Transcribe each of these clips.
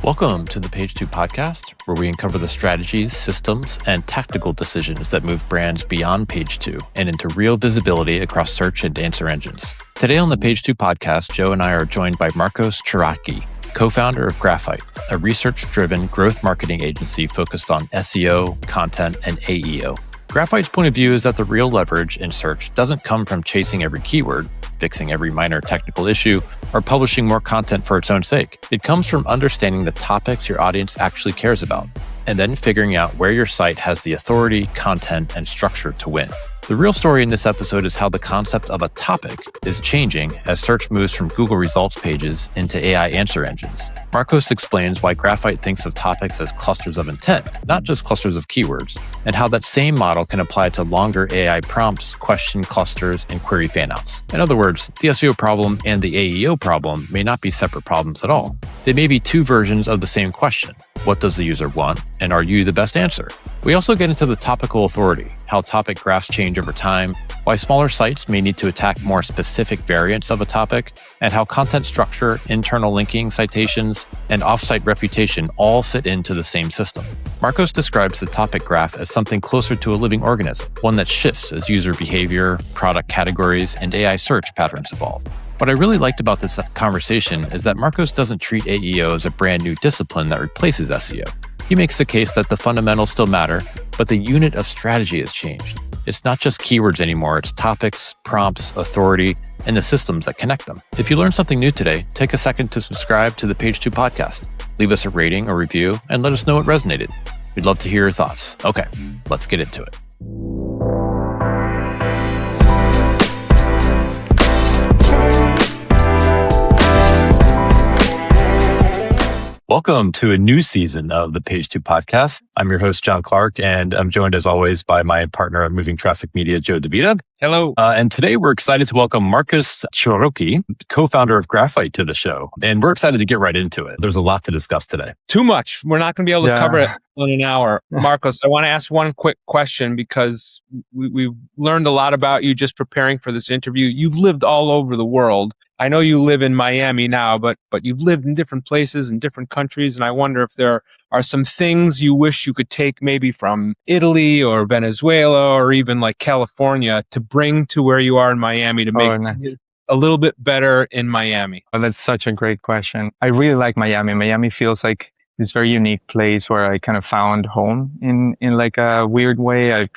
Welcome to the Page 2 podcast, where we uncover the strategies, systems, and tactical decisions that move brands beyond Page 2 and into real visibility across search and answer engines. Today on the Page 2 podcast, Joe and I are joined by Marcos Ciarrocchi, co-founder of Graphite, a research-driven growth marketing agency focused on SEO, content, and AEO. Graphite's point of view is that the real leverage in search doesn't come from chasing every keyword, fixing every minor technical issue, or publishing more content for its own sake. It comes from understanding the topics your audience actually cares about, and then figuring out where your site has the authority, content, and structure to win. The real story in this episode is how the concept of a topic is changing as search moves from Google results pages into AI answer engines. Marcos explains why Graphite thinks of topics as clusters of intent, not just clusters of keywords, and how that same model can apply to longer AI prompts, question clusters, and query fanouts. In other words, the SEO problem and the AEO problem may not be separate problems at all. They may be two versions of the same question. What does the user want? And are you the best answer? We also get into the topical authority, how topic graphs change over time, why smaller sites may need to attack more specific variants of a topic, and how content structure, internal linking, citations, and offsite reputation all fit into the same system. Marcos describes the topic graph as something closer to a living organism, one that shifts as user behavior, product categories, and AI search patterns evolve. What I really liked about this conversation is that Marcos doesn't treat AEO as a brand new discipline that replaces SEO. He makes the case that the fundamentals still matter, but the unit of strategy has changed. It's not just keywords anymore, it's topics, prompts, authority, and the systems that connect them. If you learned something new today, take a second to subscribe to the Page 2 podcast. Leave us a rating or review and let us know what resonated. We'd love to hear your thoughts. Okay, let's get into it. Welcome to a new season of the Page 2 podcast. I'm your host, John Clark, and I'm joined as always by my partner at Moving Traffic Media, Joe DeVita. Hello. And today we're excited to welcome Marcos Ciarrocchi, co-founder of Graphite, to the show. And we're excited to get right into it. There's a lot to discuss today. Too much. We're not going to be able to cover it in an hour. Marcos, I want to ask one quick question because we've learned a lot about you just preparing for this interview. You've lived all over the world. I know you live in Miami now, but you've lived in different places in different countries. And I wonder if there are some things you wish you could take maybe from Italy or Venezuela or even like California to bring to where you are in Miami to make it a little bit better in Miami. Well, that's such a great question. I really like Miami. Miami feels like this very unique place where I kind of found home in like a weird way.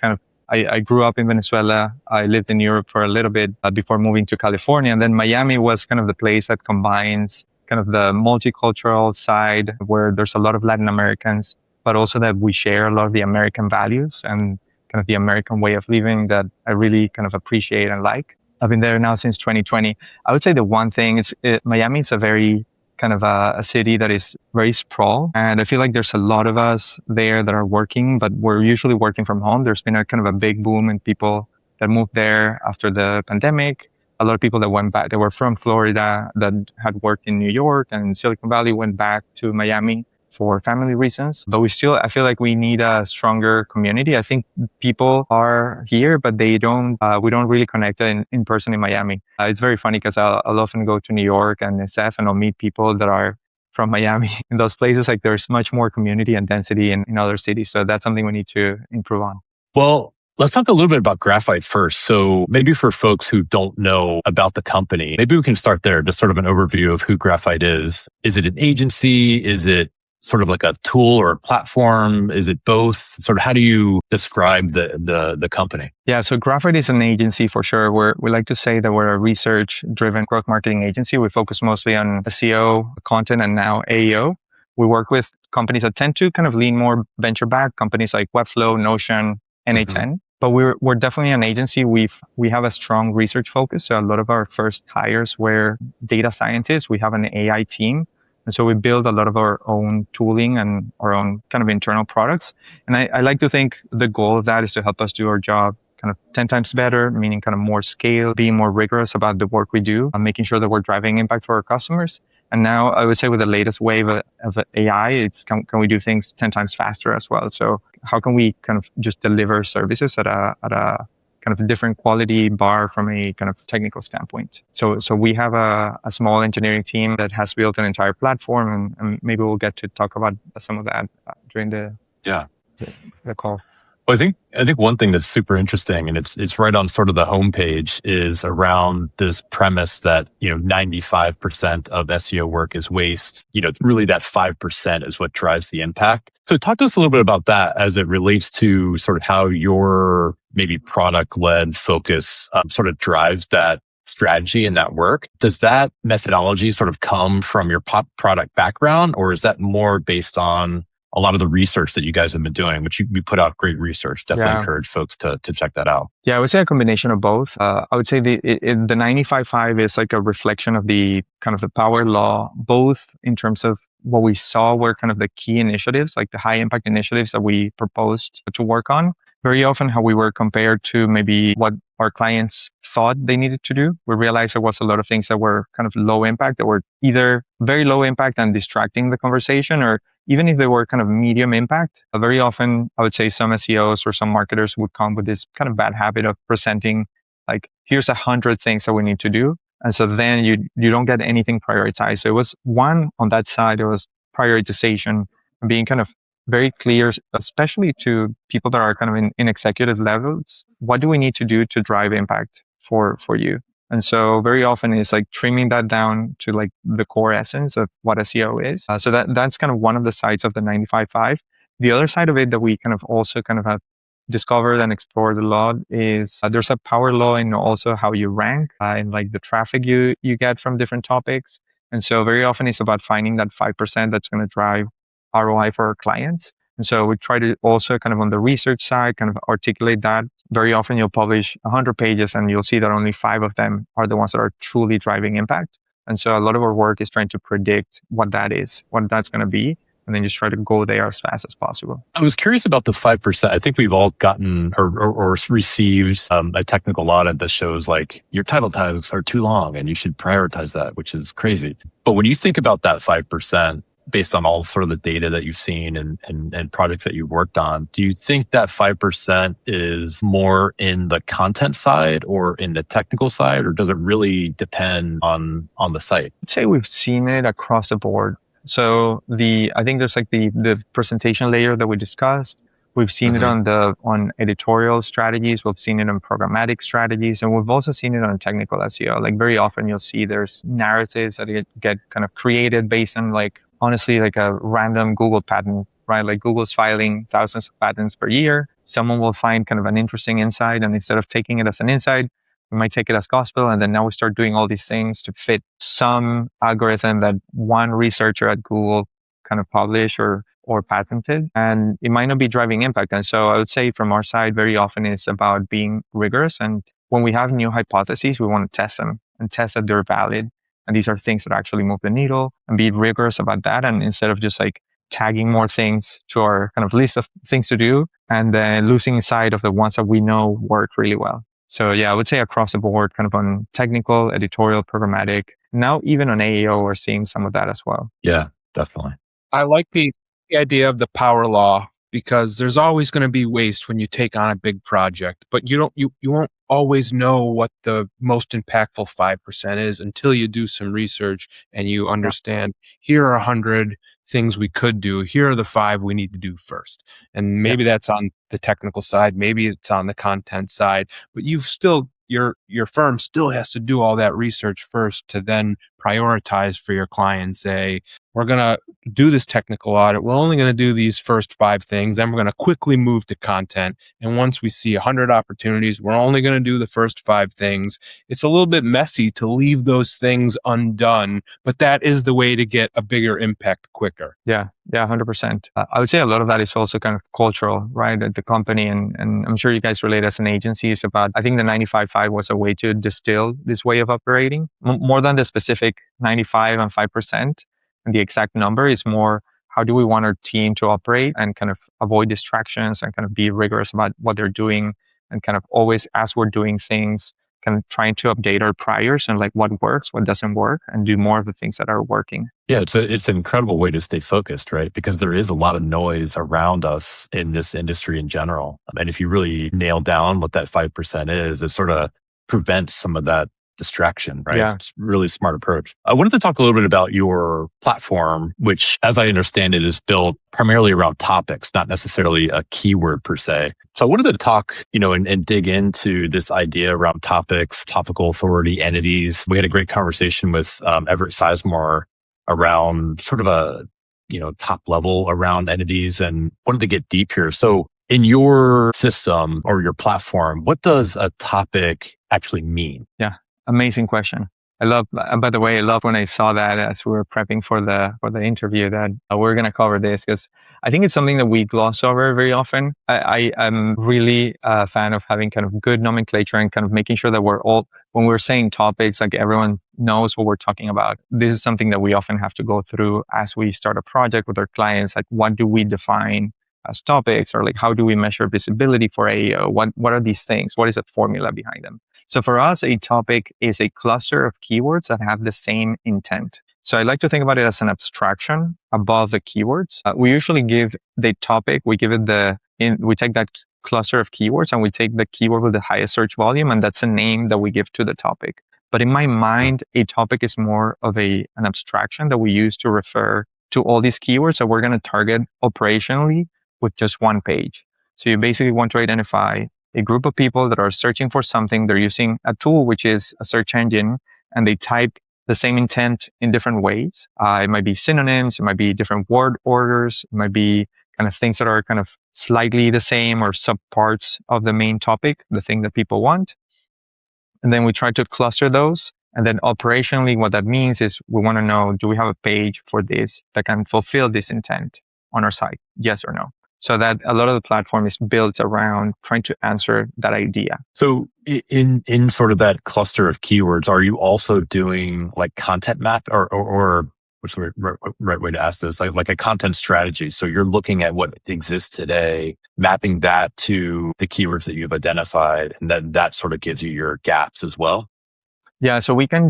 I grew up in Venezuela. I lived in Europe for a little bit before moving to California. And then Miami was kind of the place that combines kind of the multicultural side where there's a lot of Latin Americans, but also that we share a lot of the American values and kind of the American way of living that I really kind of appreciate and like. I've been there now since 2020. I would say the one thing is Miami is a very kind of a city that is very sprawl. And I feel like there's a lot of us there that are working, but we're usually working from home. There's been a kind of a big boom in people that moved there after the pandemic. A lot of people that went back, they were from Florida that had worked in New York and Silicon Valley went back to Miami for family reasons. But I feel like we need a stronger community. I think people are here, but we don't really connect in person in Miami. It's very funny because I'll often go to New York and SF and I'll meet people that are from Miami. In those places, like there's much more community and density in other cities. So that's something we need to improve on. Well, let's talk a little bit about Graphite first. So maybe for folks who don't know about the company, maybe we can start there, just sort of an overview of who Graphite is. Is it an agency? Is it sort of like a tool or a platform? Is it both? Sort of how do you describe the company? Yeah, so Graphite is an agency for sure. We like to say that we're a research-driven growth marketing agency. We focus mostly on SEO, content, and now AEO. We work with companies that tend to kind of lean more venture-backed, companies like Webflow, Notion, NA10. But we're definitely an agency. We have a strong research focus. So a lot of our first hires were data scientists. We have an AI team. And so we build a lot of our own tooling and our own kind of internal products. And I like to think the goal of that is to help us do our job kind of 10 times better, meaning kind of more scale, being more rigorous about the work we do, and making sure that we're driving impact for our customers. And now I would say with the latest wave of AI, it's can we do things 10 times faster as well? So how can we kind of just deliver services at a kind kind of different quality bar from a kind of technical standpoint. So we have a small engineering team that has built an entire platform, and maybe we'll get to talk about some of that during the call. Well, I think one thing that's super interesting, and it's right on sort of the homepage, is around this premise that 95% of SEO work is waste. Really that 5% is what drives the impact. So talk to us a little bit about that as it relates to sort of how your maybe product-led focus sort of drives that strategy and that work. Does that methodology sort of come from your product background, or is that more based on a lot of the research that you guys have been doing, which you put out great research? Definitely encourage folks to check that out. Yeah, I would say a combination of both. I would say the 95/5 is like a reflection of the kind of the power law, both in terms of what we saw were kind of the key initiatives, like the high impact initiatives that we proposed to work on. Very often how we were compared to maybe what our clients thought they needed to do. We realized there was a lot of things that were kind of low impact, that were either very low impact and distracting the conversation, or even if they were kind of medium impact. Very often, I would say some SEOs or some marketers would come with this kind of bad habit of presenting like, here's 100 things that we need to do. And so then you don't get anything prioritized. So it was one on that side, it was prioritization, being kind of very clear, especially to people that are kind of in executive levels. What do we need to do to drive impact for you? And so very often it's like trimming that down to like the core essence of what SEO is. So that's kind of one of the sides of the 95/5. The other side of it that we kind of also kind of have discovered and explored a lot is there's a power law in also how you rank and like the traffic you get from different topics. And so very often it's about finding that 5% that's going to drive ROI for our clients. And so we try to also kind of on the research side, kind of articulate that. Very often you'll publish 100 pages and you'll see that only 5 of them are the ones that are truly driving impact. And so a lot of our work is trying to predict what that is, what that's going to be, and then just try to go there as fast as possible. I was curious about the 5%. I think we've all gotten or received a technical audit that shows like your title tags are too long and you should prioritize that, which is crazy. But when you think about that 5%, based on all sort of the data that you've seen and projects that you've worked on, do you think that 5% is more in the content side or in the technical side, or does it really depend on the site? I'd say we've seen it across the board. So I think there's like the presentation layer that we discussed. We've seen it on editorial strategies. We've seen it on programmatic strategies, and we've also seen it on technical SEO. Like very often you'll see there's narratives that get kind of created based on like, honestly, like a random Google patent, right? Like Google's filing thousands of patents per year. Someone will find kind of an interesting insight, and instead of taking it as an insight, we might take it as gospel. And then now we start doing all these things to fit some algorithm that one researcher at Google kind of published or patented, and it might not be driving impact. And so I would say from our side, very often it's about being rigorous. And when we have new hypotheses, we want to test them and test that they're valid. And these are things that actually move the needle, and be rigorous about that. And instead of just like tagging more things to our kind of list of things to do and then losing sight of the ones that we know work really well. So yeah, I would say across the board, kind of on technical, editorial, programmatic. Now even on AEO, we're seeing some of that as well. Yeah, definitely. I like the idea of the power law, because there's always going to be waste when you take on a big project, but you won't always know what the most impactful 5% is until you do some research and you understand, here are 100 things we could do. Here are the 5 we need to do first. And maybe that's on the technical side. Maybe it's on the content side, but your firm still has to do all that research first to then prioritize for your client. Say, we're going to do this technical audit. We're only going to do these first 5 things. Then we're going to quickly move to content. And once we see 100 opportunities, we're only going to do the first 5 things. It's a little bit messy to leave those things undone, but that is the way to get a bigger impact quicker. Yeah, 100%. I would say a lot of that is also kind of cultural, right, at the company. And I'm sure you guys relate as an agency. It's about, I think the 95/5 was a way to distill this way of operating. More than the specific 95 and 5%. And the exact number is more, how do we want our team to operate and kind of avoid distractions and kind of be rigorous about what they're doing, and kind of always, as we're doing things, kind of trying to update our priors and like what works, what doesn't work, and do more of the things that are working. Yeah, it's an incredible way to stay focused, right? Because there is a lot of noise around us in this industry in general. And if you really nail down what that 5% is, it sort of prevents some of that distraction, right? Yeah. It's a really smart approach. I wanted to talk a little bit about your platform, which, as I understand it, is built primarily around topics, not necessarily a keyword per se. So I wanted to talk, and dig into this idea around topics, topical authority, entities. We had a great conversation with Everett Sizemore around sort of a, top level around entities, and wanted to get deep here. So in your system or your platform, what does a topic actually mean? Yeah. Amazing question. By the way, I love when I saw that as we were prepping for the interview that we're going to cover this, because I think it's something that we gloss over very often. I am really a fan of having kind of good nomenclature and kind of making sure that when we're saying topics, like everyone knows what we're talking about. This is something that we often have to go through as we start a project with our clients. Like, what do we define as topics, or like how do we measure visibility for AEO? What are these things? What is the formula behind them? So for us, a topic is a cluster of keywords that have the same intent. So I like to think about it as an abstraction above the keywords. We usually give the topic, we take that cluster of keywords and we take the keyword with the highest search volume, and that's a name that we give to the topic. But in my mind, a topic is more of an abstraction that we use to refer to all these keywords that we're going to target operationally with just one page. So you basically want to identify a group of people that are searching for something. They're using a tool, which is a search engine, and they type the same intent in different ways. It might be synonyms, it might be different word orders, it might be kind of things that are kind of slightly the same or subparts of the main topic, the thing that people want. And then we try to cluster those. And then operationally, what that means is we want to know, do we have a page for this that can fulfill this intent on our site? Yes or no? So that a lot of the platform is built around trying to answer that idea. So in sort of that cluster of keywords, are you also doing like content map or what's the right way to ask this? Like a content strategy. So you're looking at what exists today, mapping that to the keywords that you've identified, and then that sort of gives you your gaps as well. Yeah, so we have a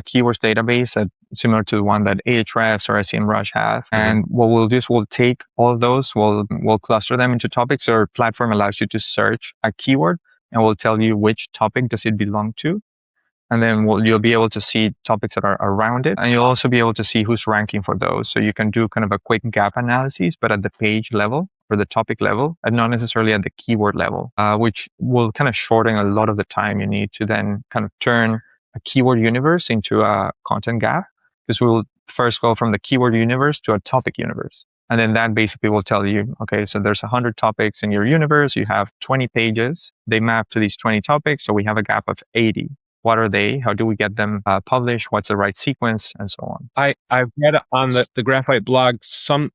keywords database that similar to the one that Ahrefs or SEMrush have. And what we'll do is we'll take all of those, we'll cluster them into topics. So our platform allows you to search a keyword and we'll tell you which topic does it belong to. And then you'll be able to see topics that are around it. And you'll also be able to see who's ranking for those. So you can do kind of a quick gap analysis, but at the page level or the topic level, and not necessarily at the keyword level, which will kind of shorten a lot of the time you need to then kind of turn a keyword universe into a content gap. Because we'll first go from the keyword universe to a topic universe. And then that basically will tell you, okay, so there's 100 topics in your universe. You have 20 pages. They map to these 20 topics. So we have a gap of 80. What are they? How do we get them published? What's the right sequence? And so on. I've read on the Graphite blog,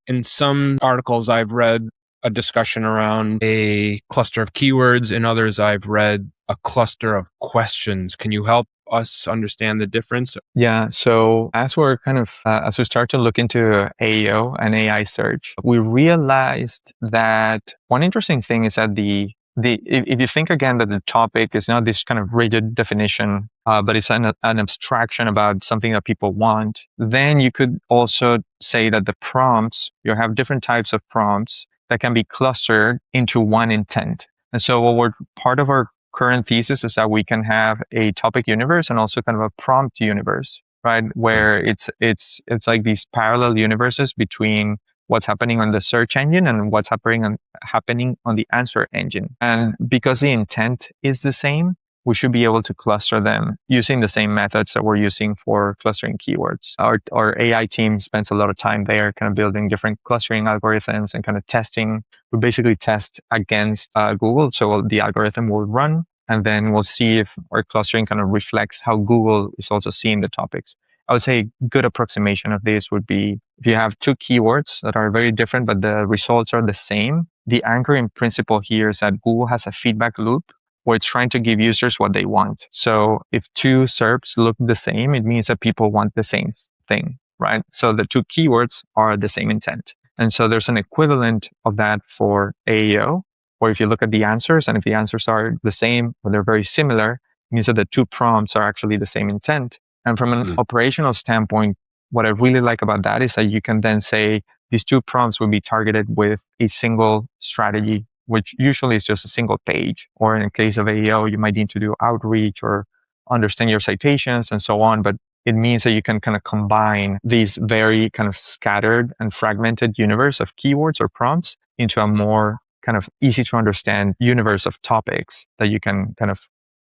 in some articles I've read a discussion around a cluster of keywords. In others, I've read a cluster of questions. Can you help us understand the difference? Yeah. So as we're as we start to look into AEO and AI search, we realized that one interesting thing is that if you think again that the topic is not this kind of rigid definition, but it's an abstraction about something that people want, then you could also say that the prompts, you have different types of prompts that can be clustered into one intent. And so part of our current thesis is that we can have a topic universe and also kind of a prompt universe, right? Where it's like these parallel universes between what's happening on the search engine and what's happening on the answer engine. And because the intent is the same, we should be able to cluster them using the same methods that we're using for clustering keywords. Our AI team spends a lot of time there kind of building different clustering algorithms and kind of testing. We basically test against Google. So the algorithm will run and then we'll see if our clustering kind of reflects how Google is also seeing the topics. I would say a good approximation of this would be if you have two keywords that are very different, but the results are the same. The anchoring principle here is that Google has a feedback loop where it's trying to give users what they want. So if two SERPs look the same, it means that people want the same thing, right? So the two keywords are the same intent. And so there's an equivalent of that for AEO, Or if you look at the answers, and if the answers are the same or they're very similar, it means that the two prompts are actually the same intent. And from an operational standpoint, what I really like about that is that you can then say these two prompts will be targeted with a single strategy, which usually is just a single page. Or in the case of AEO, you might need to do outreach or understand your citations and so on. But it means that you can kind of combine these very kind of scattered and fragmented universe of keywords or prompts into a more kind of easy to understand universe of topics that you can kind of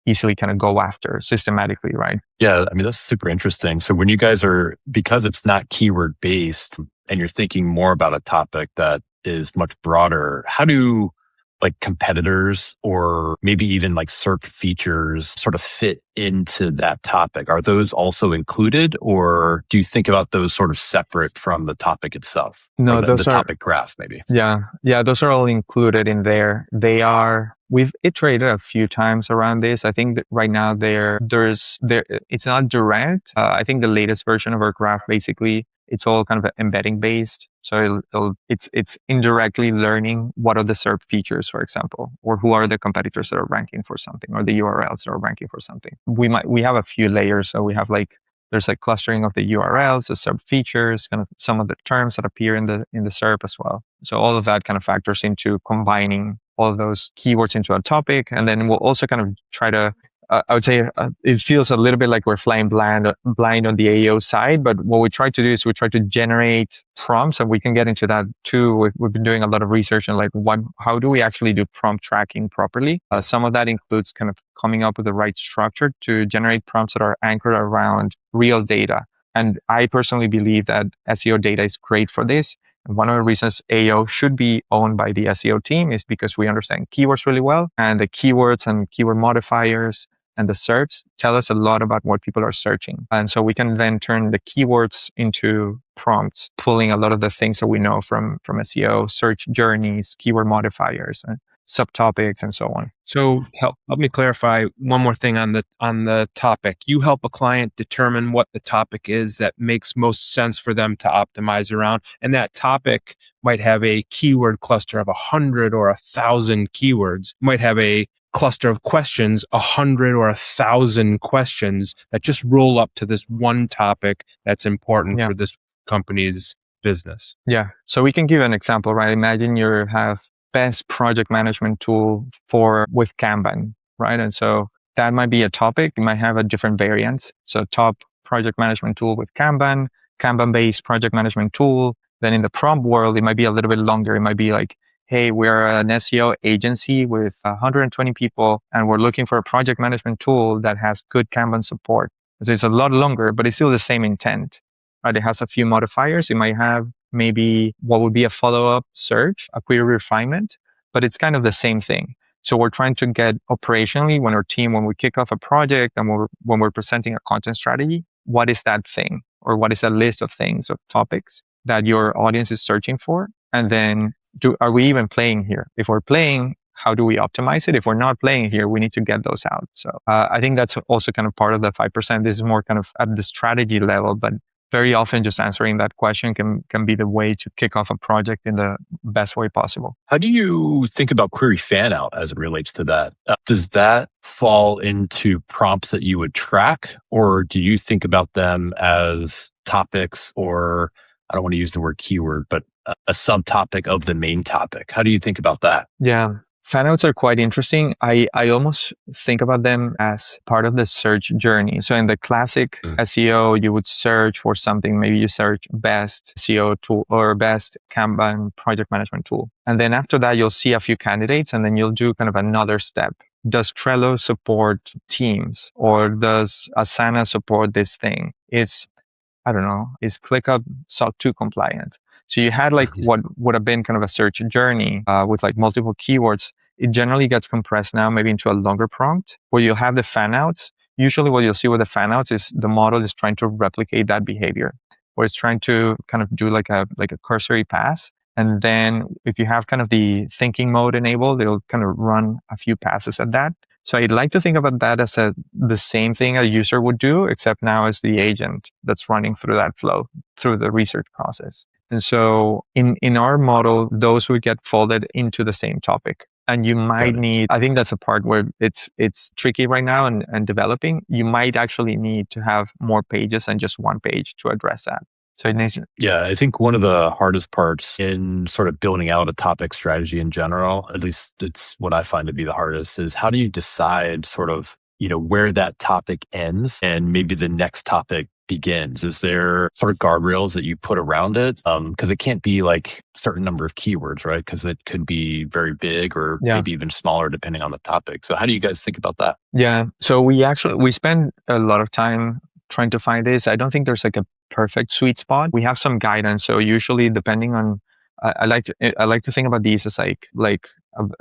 easily kind of go after systematically, right? Yeah, I mean, that's super interesting. So when you guys because it's not keyword based and you're thinking more about a topic that is much broader, how do like competitors or maybe even like search features sort of fit into that topic? Are those also included, or do you think about those sort of separate from the topic itself? No, those are topic graph maybe. Yeah, those are all included in there. We've iterated a few times around this. I think that right now it's not direct. I think the latest version of our graph, basically, it's all kind of embedding based. So it's indirectly learning what are the SERP features, for example, or who are the competitors that are ranking for something, or the URLs that are ranking for something. We have a few layers. So we have there's like clustering of the URLs, the SERP features, kind of some of the terms that appear in the SERP as well. So all of that kind of factors into combining all of those keywords into a topic. And then we'll also kind of try to, I would say it feels a little bit like we're flying blind on the AEO side. But what we try to do is we try to generate prompts, and we can get into that too. We've been doing a lot of research on how do we actually do prompt tracking properly? Some of that includes kind of coming up with the right structure to generate prompts that are anchored around real data. And I personally believe that SEO data is great for this. And one of the reasons AEO should be owned by the SEO team is because we understand keywords really well, and the keywords and keyword modifiers and the SERPs tell us a lot about what people are searching. And so we can then turn the keywords into prompts, pulling a lot of the things that we know from SEO, search journeys, keyword modifiers, and subtopics, and so on. So help me clarify one more thing on the topic. You help a client determine what the topic is that makes most sense for them to optimize around. And that topic might have a keyword cluster of 100 or 1,000 keywords, might have a cluster of questions, 100 or 1,000 questions that just roll up to this one topic that's important for this company's business. Yeah. So we can give an example, right? Imagine you have best project management tool with Kanban, right? And so that might be a topic. You might have a different variants. So top project management tool with Kanban, Kanban-based project management tool. Then in the prompt world, it might be a little bit longer. It might be like, hey, we're an SEO agency with 120 people, and we're looking for a project management tool that has good Kanban support. So it's a lot longer, but it's still the same intent, right? It has a few modifiers. It might have maybe what would be a follow-up search, a query refinement, but it's kind of the same thing. So we're trying to get operationally when we kick off a project and when we're presenting a content strategy, what is that thing, or what is a list of things, of topics that your audience is searching for? And then are we even playing here? If we're playing, how do we optimize it? If we're not playing here, we need to get those out. So I think that's also kind of part of the 5%. This is more kind of at the strategy level, but very often just answering that question can be the way to kick off a project in the best way possible. How do you think about query fan out as it relates to that? Does that fall into prompts that you would track, or do you think about them as topics, or I don't want to use the word keyword, but a subtopic of the main topic? How do you think about that? Yeah. Fanouts are quite interesting. I almost think about them as part of the search journey. So in the classic SEO, you would search for something. Maybe you search best SEO tool or best Kanban project management tool. And then after that, you'll see a few candidates, and then you'll do kind of another step. Does Trello support Teams, or does Asana support this thing? Is ClickUp SOC 2 compliant? So you had what would have been kind of a search journey with like multiple keywords. It generally gets compressed now maybe into a longer prompt where you'll have the fan outs. Usually what you'll see with the fan outs is the model is trying to replicate that behavior, or it's trying to kind of do like a cursory pass. And then if you have kind of the thinking mode enabled, it'll kind of run a few passes at that. So I'd like to think about that as the same thing a user would do, except now as the agent that's running through that flow, through the research process. And so in our model, those would get folded into the same topic. And you might need, I think that's a part where it's tricky right now and developing. You might actually need to have more pages than just one page to address that. So it needs. Yeah, I think one of the hardest parts in sort of building out a topic strategy in general, at least it's what I find to be the hardest, is how do you decide sort of, where that topic ends and maybe the next topic begins? Is there sort of guardrails that you put around it? Because it can't be like a certain number of keywords, right? Because it could be very big or maybe even smaller depending on the topic. So how do you guys think about that? Yeah. So we spend a lot of time trying to find this. I don't think there's like a perfect sweet spot. We have some guidance. So usually depending on, I like to think about these as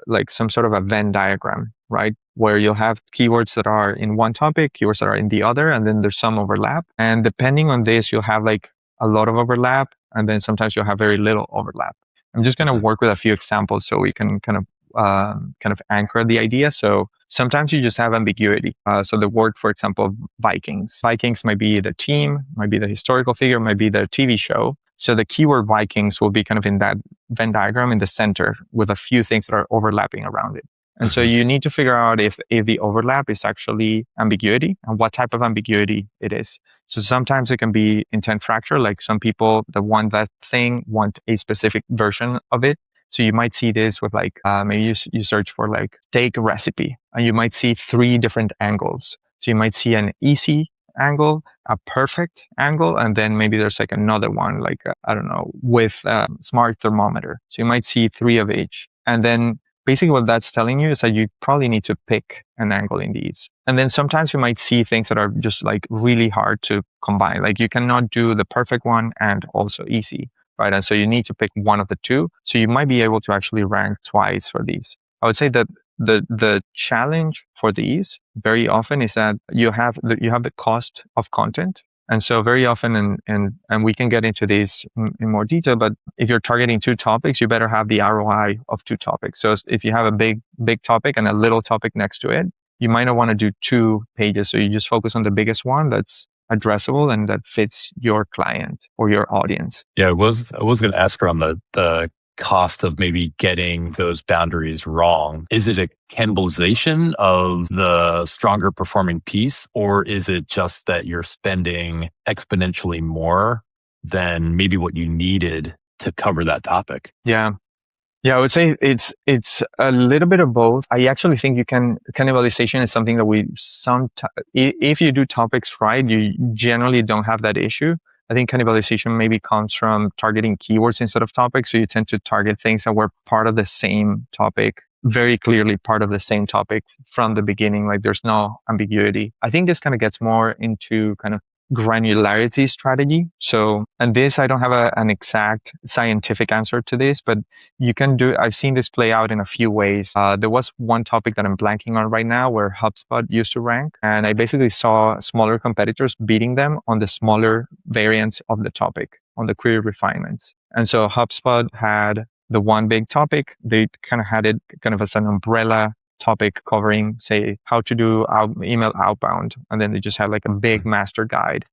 like some sort of a Venn diagram, right? Where you'll have keywords that are in one topic, keywords that are in the other, and then there's some overlap. And depending on this, you'll have like a lot of overlap, and then sometimes you'll have very little overlap. I'm just going to work with a few examples so we can kind of anchor the idea. So sometimes you just have ambiguity. So the word, for example, Vikings. Vikings might be the team, might be the historical figure, might be the TV show. So the keyword Vikings will be kind of in that Venn diagram in the center with a few things that are overlapping around it. And so you need to figure out if the overlap is actually ambiguity and what type of ambiguity it is. So sometimes it can be intent fracture, like some people that want that thing want a specific version of it. So you might see this with like, maybe you search for like steak recipe and you might see 3 different angles. So you might see an easy angle, a perfect angle, and then maybe there's like another one, like, I don't know, with a smart thermometer. So you might see 3 of each. And then basically what that's telling you is that you probably need to pick an angle in these. And then sometimes you might see things that are just like really hard to combine. Like you cannot do the perfect one and also easy, right? And so you need to pick one of the two. So you might be able to actually rank twice for these. I would say that the challenge for these very often is that you have the cost of content. And so very often, and we can get into this in more detail, but if you're targeting 2 topics, you better have the ROI of 2 topics. So if you have a big topic and a little topic next to it, you might not want to do 2 pages. So you just focus on the biggest one that's addressable and that fits your client or your audience. Yeah, I was going to ask around the cost of maybe getting those boundaries wrong. Is it a cannibalization of the stronger performing piece, or is it just that you're spending exponentially more than maybe what you needed to cover that topic? Yeah, I would say it's a little bit of both. I actually think cannibalization is something that if you do topics right, you generally don't have that issue. I think cannibalization maybe comes from targeting keywords instead of topics. So you tend to target things that were part of the same topic, very clearly part of the same topic from the beginning. Like there's no ambiguity. I think this kind of gets more into kind of granularity strategy. So, and this, I don't have an exact scientific answer to this, but you can I've seen this play out in a few ways. There was one topic that I'm blanking on right now where HubSpot used to rank, and I basically saw smaller competitors beating them on the smaller variants of the topic, on the query refinements. And so HubSpot had the one big topic. They kind of had it kind of as an umbrella topic covering, say, how to do email outbound. And then they just had like a big master guide,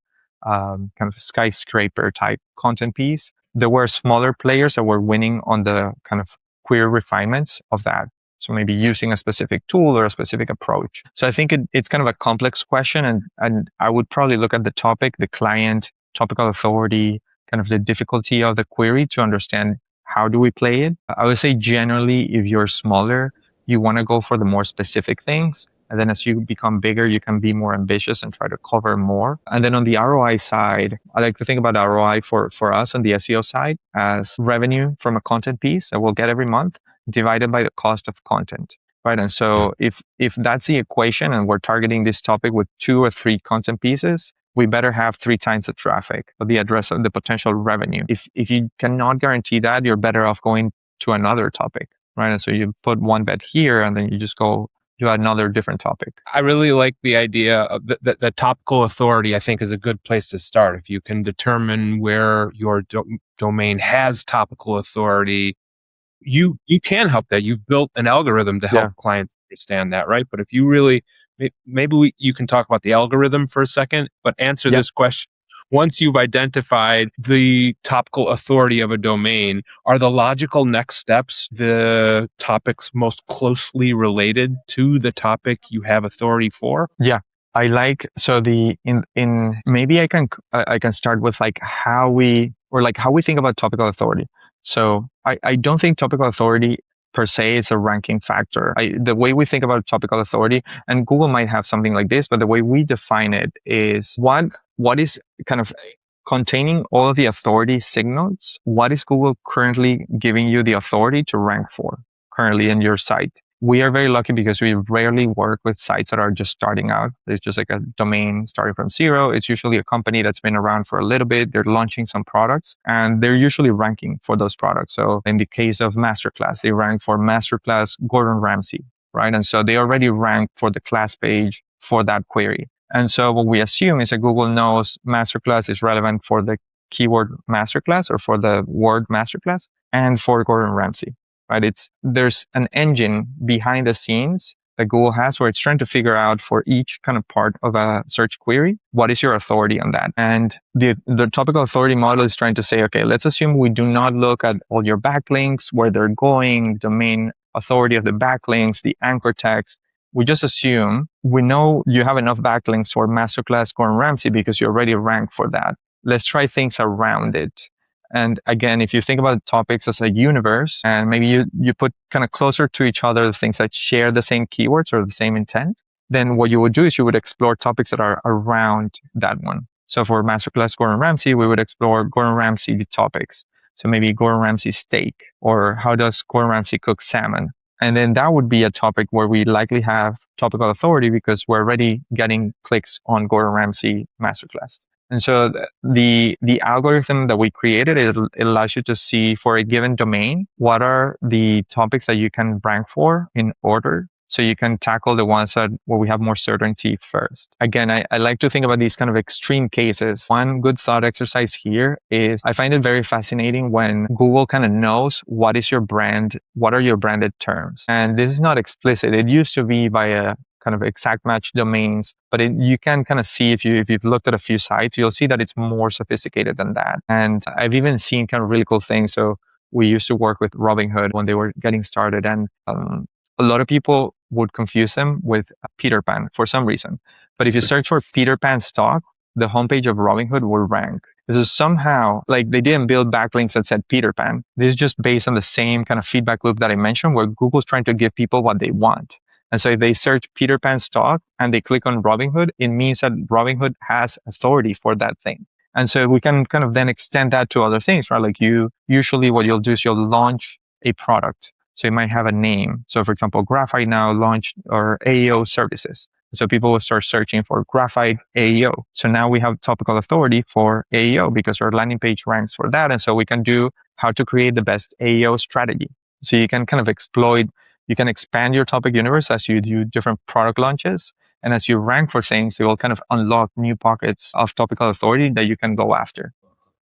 kind of skyscraper type content piece. There were smaller players that were winning on the kind of query refinements of that. So maybe using a specific tool or a specific approach. So I think it's kind of a complex question. And I would probably look at the topic, the client, topical authority, kind of the difficulty of the query to understand how do we play it. I would say generally, if you're smaller, you want to go for the more specific things. And then as you become bigger, you can be more ambitious and try to cover more. And then on the ROI side, I like to think about ROI for us on the SEO side as revenue from a content piece that we'll get every month divided by the cost of content, right? And so if that's the equation and we're targeting this topic with 2 or 3 content pieces, we better have 3 times the traffic of the address of the potential revenue. If you cannot guarantee that, you're better off going to another topic. Right. And so you put one bet here and then you just go to another different topic. I really like the idea of the topical authority. I think is a good place to start. If you can determine where your domain has topical authority, you can help that. You've built an algorithm to help clients understand that. Right. But if you really, maybe you can talk about the algorithm for a second, but answer this question. once you've identified the topical authority of a domain, are the logical next steps the topics most closely related to the topic you have authority for? Yeah. I like, so maybe I can start with like how we think about topical authority. So I don't think topical authority per se is a ranking factor. The way we think about topical authority, and Google might have something like this, but the way we define it is what is kind of containing all of the authority signals. What is Google currently giving you the authority to rank for currently in your site? We are very lucky because we rarely work with sites that are just starting out. It's just like a domain starting from zero. It's usually a company that's been around for a little bit. They're launching some products and they're usually ranking for those products. So in the case of Masterclass, they rank for Masterclass Gordon Ramsay, right? And so they already rank for the class page for that query. And so what we assume is that Google knows Masterclass is relevant for the keyword Masterclass or for the word Masterclass and for Gordon Ramsay. Right? There's an engine behind the scenes that Google has where it's trying to figure out for each kind of part of a search query, what is your authority on that? And the topical authority model is trying to say, okay, let's assume we do not look at all your backlinks, where they're going, domain authority of the backlinks, the anchor text. We just assume we know you have enough backlinks for Masterclass Gordon Ramsay because you already ranked for that. Let's try things around it. And again, if you think about topics as a universe and maybe you put kind of closer to each other the things that share the same keywords or the same intent, then what you would do is you would explore topics that are around that one. So for Masterclass Gordon Ramsay, we would explore Gordon Ramsay topics. So maybe Gordon Ramsay steak, or how does Gordon Ramsay cook salmon? And then that would be a topic where we likely have topical authority because we're already getting clicks on Gordon Ramsay Masterclass. And so the algorithm that we created, it allows you to see for a given domain, what are the topics that you can rank for in order. So you can tackle the ones where we have more certainty first. Again, I like to think about these kind of extreme cases. One good thought exercise here is I find it very fascinating when Google kind of knows what is your brand, what are your branded terms. And this is not explicit. It used to be by a kind of exact match domains, but you can kind of see if you've looked at a few sites, you'll see that it's more sophisticated than that. And I've even seen kind of really cool things. So we used to work with Robinhood when they were getting started, and a lot of people would confuse them with Peter Pan for some reason. But if you search for Peter Pan stock, the homepage of Robinhood will rank. This is somehow like they didn't build backlinks that said Peter Pan. This is just based on the same kind of feedback loop that I mentioned, where Google's trying to give people what they want. And so if they search Peter Pan stock and they click on Robinhood, it means that Robinhood has authority for that thing. And so we can kind of then extend that to other things, right? Like usually what you'll do is you'll launch a product. So you might have a name. So for example, Graphite now launched our AEO services. So people will start searching for Graphite AEO. So now we have topical authority for AEO because our landing page ranks for that. And so we can do how to create the best AEO strategy. So you can kind of you can expand your topic universe as you do different product launches. And as you rank for things, it will kind of unlock new pockets of topical authority that you can go after.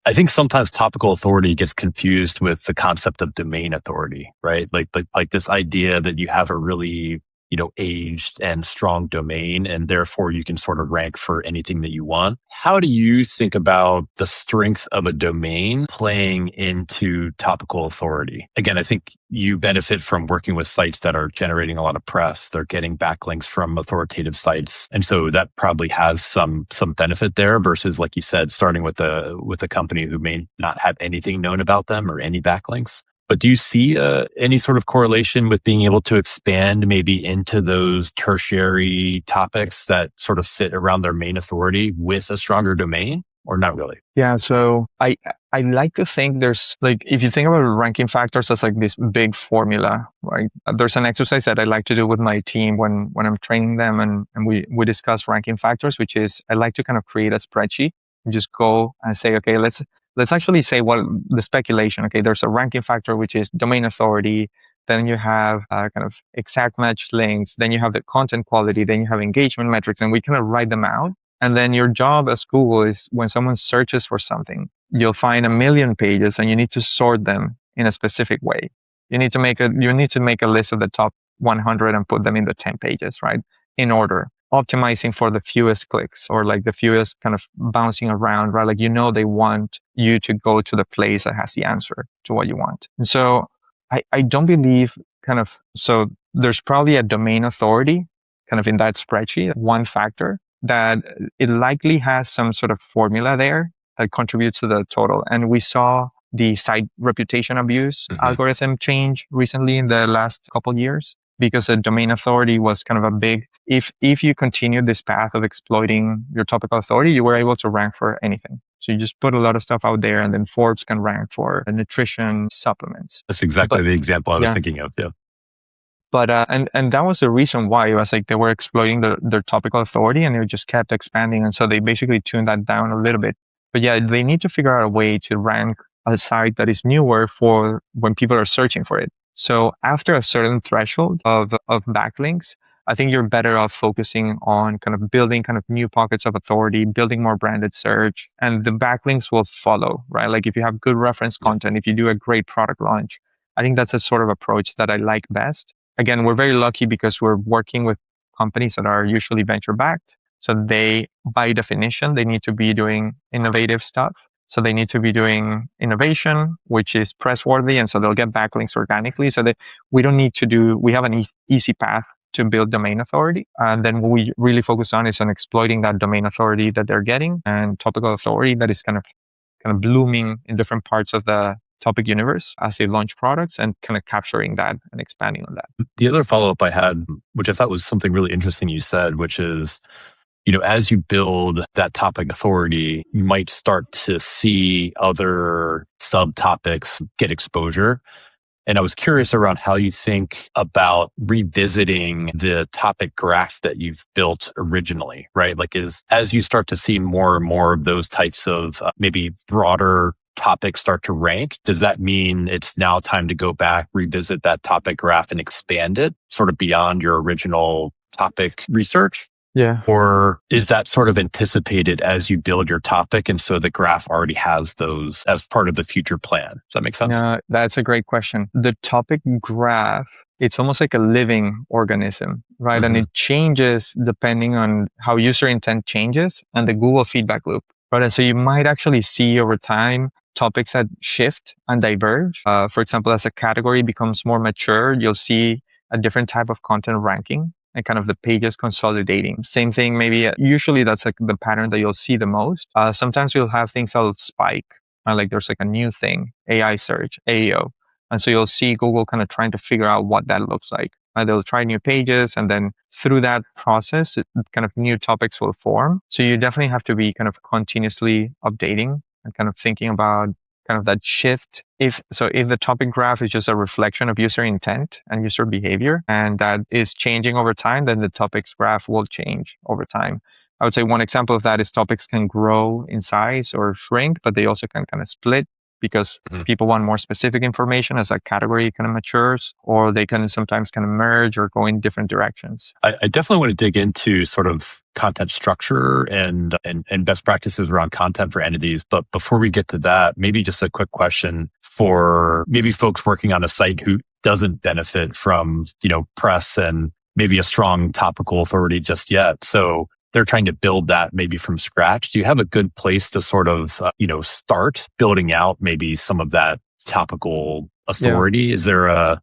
I think sometimes topical authority gets confused with the concept of domain authority, right? Like this idea that you have a really, aged and strong domain, and therefore you can sort of rank for anything that you want. How do you think about the strength of a domain playing into topical authority? Again, I think you benefit from working with sites that are generating a lot of press. They're getting backlinks from authoritative sites. And so that probably has some benefit there versus, like you said, starting with a company who may not have anything known about them or any backlinks. But do you see any sort of correlation with being able to expand maybe into those tertiary topics that sort of sit around their main authority with a stronger domain, or not really? Yeah, so I like to think there's like, if you think about ranking factors as like this big formula, right? There's an exercise that I like to do with my team when I'm training them and we discuss ranking factors, which is I like to kind of create a spreadsheet and just go and say, okay, let's actually say what the speculation. Okay, there's a ranking factor, which is domain authority. Then you have kind of exact match links. Then you have the content quality. Then you have engagement metrics, and we kind of write them out. And then your job as Google is when someone searches for something, you'll find 1 million pages, and you need to sort them in a specific way. You need to make a list of the top 100 and put them in the 10 pages, right, in order. optimizing for the fewest clicks or like the fewest kind of bouncing around, right? Like, they want you to go to the place that has the answer to what you want. And so I don't believe so there's probably a domain authority kind of in that spreadsheet, one factor that it likely has some sort of formula there that contributes to the total. And we saw the site reputation abuse algorithm change recently in the last couple of years, because the domain authority was kind of a big, if you continue this path of exploiting your topical authority, you were able to rank for anything. So you just put a lot of stuff out there, and then Forbes can rank for nutrition supplements. That's exactly the example I was thinking of. Yeah. But and that was the reason why it was like they were exploiting their topical authority, and they just kept expanding. And so they basically tuned that down a little bit. But yeah, they need to figure out a way to rank a site that is newer for when people are searching for it. So after a certain threshold of backlinks, I think you're better off focusing on kind of building kind of new pockets of authority, building more branded search, and the backlinks will follow, right? Like if you have good reference content, if you do a great product launch, I think that's a sort of approach that I like best. Again, we're very lucky because we're working with companies that are usually venture backed. So they, by definition, they need to be doing innovative stuff. So they need to be doing innovation, which is press worthy. And so they'll get backlinks organically. So that we don't need to we have an easy path to build domain authority. And then what we really focus on is on exploiting that domain authority that they're getting and topical authority that is kind of blooming in different parts of the topic universe as they launch products, and kind of capturing that and expanding on that. The other follow-up I had, which I thought was something really interesting you said, which is, as you build that topic authority, you might start to see other subtopics get exposure. And I was curious around how you think about revisiting the topic graph that you've built originally, right? Like as you start to see more and more of those types of maybe broader topics start to rank, does that mean it's now time to go back, revisit that topic graph and expand it sort of beyond your original topic research? Yeah. Or is that sort of anticipated as you build your topic, and so the graph already has those as part of the future plan? Does that make sense? That's a great question. The topic graph, it's almost like a living organism, right? And it changes depending on how user intent changes and the Google feedback loop, right? And so you might actually see over time topics that shift and diverge. For example, as a category becomes more mature, you'll see a different type of content ranking and kind of the pages consolidating. Same thing, maybe usually that's like the pattern that you'll see the most. Sometimes you'll have things that'll spike, like there's like a new thing, AI search, AEO. And so you'll see Google kind of trying to figure out what that looks like. They'll try new pages, and then through that process, kind of new topics will form. So you definitely have to be kind of continuously updating and kind of thinking about kind of that shift. If the topic graph is just a reflection of user intent and user behavior, and that is changing over time, then the topics graph will change over time. I would say one example of that is topics can grow in size or shrink, but they also can kind of split because people want more specific information as a category kind of matures, or they can sometimes kind of merge or go in different directions. I definitely want to dig into sort of content structure and best practices around content for entities. But before we get to that, maybe just a quick question for maybe folks working on a site who doesn't benefit from, press and maybe a strong topical authority just yet. So they're trying to build that maybe from scratch. Do you have a good place to sort of, start building out maybe some of that topical authority? Yeah. Is there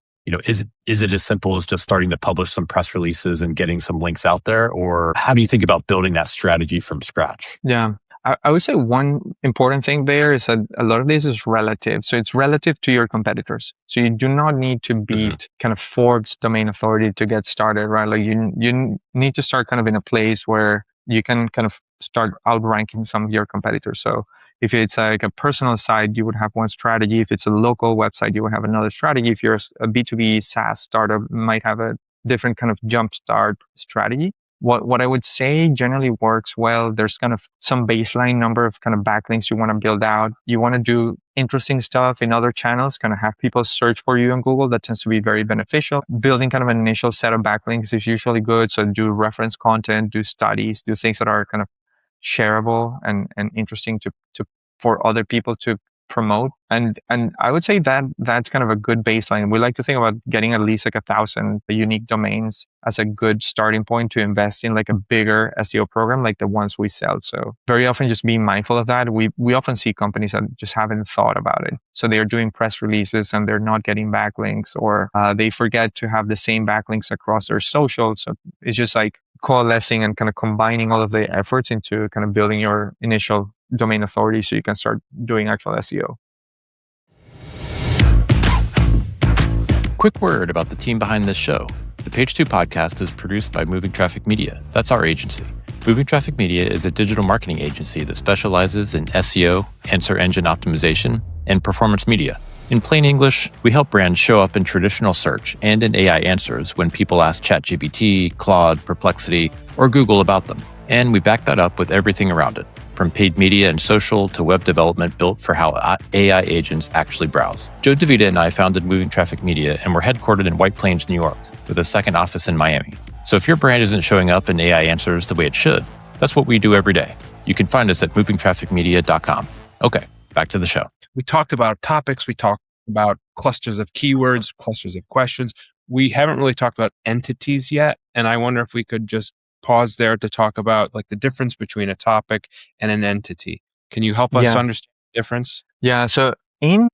is it as simple as just starting to publish some press releases and getting some links out there? Or how do you think about building that strategy from scratch? Yeah. I would say one important thing there is that a lot of this is relative. So it's relative to your competitors. So you do not need to beat kind of Forbes domain authority to get started, right? Like you need to start kind of in a place where you can kind of start outranking some of your competitors. So if it's like a personal site, you would have one strategy. If it's a local website, you would have another strategy. If you're a B2B SaaS startup, you might have a different kind of jumpstart strategy. What I would say generally works well, there's kind of some baseline number of kind of backlinks you want to build out. You want to do interesting stuff in other channels, kind of have people search for you on Google. That tends to be very beneficial. Building kind of an initial set of backlinks is usually good. So do reference content, do studies, do things that are kind of shareable and interesting for other people to promote. And I would say that that's kind of a good baseline. We like to think about getting at least like 1,000 unique domains as a good starting point to invest in like a bigger SEO program like the ones we sell. So very often just being mindful of that. We often see companies that just haven't thought about it. So they're doing press releases and they're not getting backlinks, or they forget to have the same backlinks across their socials. So it's just like coalescing and kind of combining all of the efforts into kind of building your initial domain authority so you can start doing actual SEO. Quick word about the team behind this show. The Page 2 podcast is produced by Moving Traffic Media. That's our agency. Moving Traffic Media is a digital marketing agency that specializes in SEO, answer engine optimization, and performance media. In plain English, we help brands show up in traditional search and in AI answers when people ask ChatGPT, Claude, Perplexity, or Google about them. And we back that up with everything around it, from paid media and social to web development built for how AI agents actually browse. Joe DeVita and I founded Moving Traffic Media, and we're headquartered in White Plains, New York, with a second office in Miami. So if your brand isn't showing up in AI answers the way it should, that's what we do every day. You can find us at movingtrafficmedia.com. Okay, back to the show. We talked about topics. We talked about clusters of keywords, clusters of questions. We haven't really talked about entities yet. And I wonder if we could just pause there to talk about like the difference between a topic and an entity. Can you help us understand the difference? Yeah. So in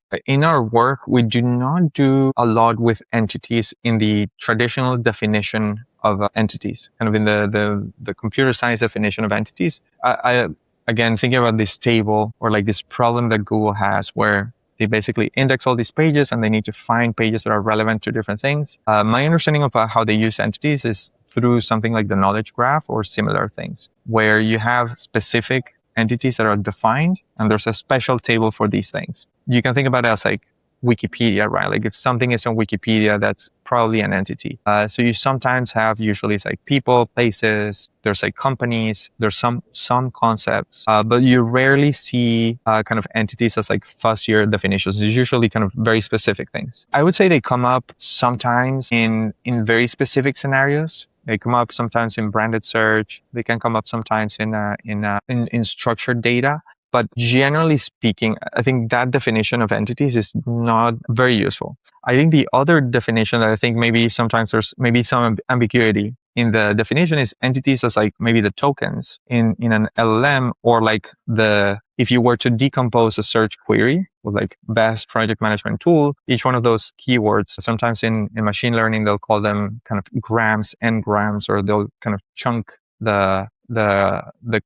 our work, we do not do a lot with entities in the traditional definition of entities, kind of in the computer science definition of entities. I again, thinking about this table or like this problem that Google has where they basically index all these pages and they need to find pages that are relevant to different things. My understanding of how they use entities is through something like the knowledge graph or similar things, where you have specific entities that are defined and there's a special table for these things. You can think about it as like Wikipedia, right? Like if something is on Wikipedia, that's probably an entity. So you sometimes have, usually it's like people, places, there's like companies, there's some concepts, but you rarely see kind of entities as like fussier definitions. It's usually kind of very specific things. I would say they come up sometimes in very specific scenarios. They come up sometimes in branded search. They can come up sometimes in structured data. But generally speaking, I think that definition of entities is not very useful. I think the other definition that I think maybe sometimes there's maybe some ambiguity in the definition is entities as like maybe the tokens in an LLM, or like if you were to decompose a search query with like best project management tool, each one of those keywords, sometimes in machine learning, they'll call them kind of grams, n-grams, or they'll kind of chunk the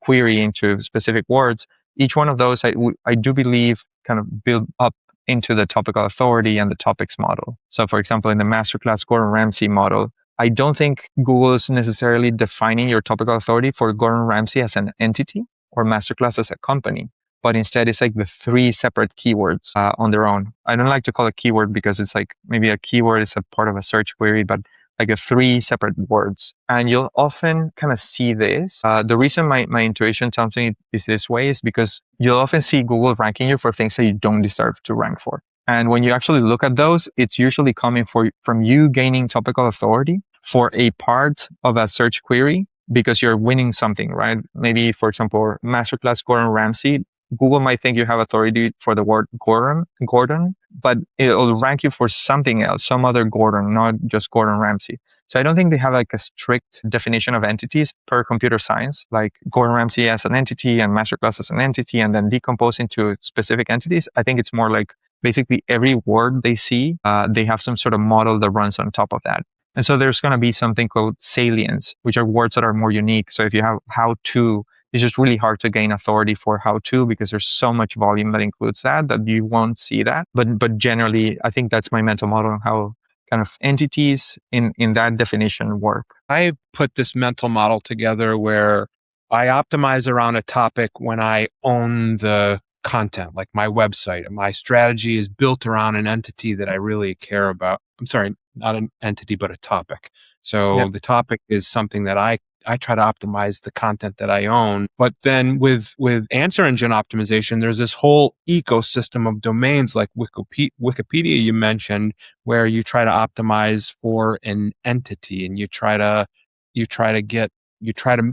query into specific words. Each one of those, I do believe, kind of build up into the topical authority and the topics model. So for example, in the masterclass Gordon Ramsay model, I don't think Google is necessarily defining your topical authority for Gordon Ramsay as an entity or masterclass as a company, but instead it's like the 3 separate keywords on their own. I don't like to call it keyword because it's like maybe a keyword is a part of a search query, but like 3 separate words. And you'll often kind of see this. The reason my intuition tells me is this way is because you'll often see Google ranking you for things that you don't deserve to rank for. And when you actually look at those, it's usually coming from you gaining topical authority for a part of a search query because you're winning something, right? Maybe, for example, masterclass Gordon Ramsay, Google might think you have authority for the word Gordon, but it'll rank you for something else, some other Gordon, not just Gordon Ramsay. So I don't think they have like a strict definition of entities per computer science, like Gordon Ramsay as an entity and masterclass as an entity, and then decompose into specific entities. I think it's more like basically every word they see, they have some sort of model that runs on top of that. And so there's going to be something called salients, which are words that are more unique. So if you have how to, it's just really hard to gain authority for how to because there's so much volume that includes that you won't see that. But generally, I think that's my mental model on how kind of entities in that definition work. I put this mental model together where I optimize around a topic when I own the content, like my website. My strategy is built around an entity that I really care about. I'm sorry, not an entity, but a topic. So the topic is something that I try to optimize the content that I own. But then with answer engine optimization, there's this whole ecosystem of domains like Wikipedia you mentioned, where you try to optimize for an entity and you try to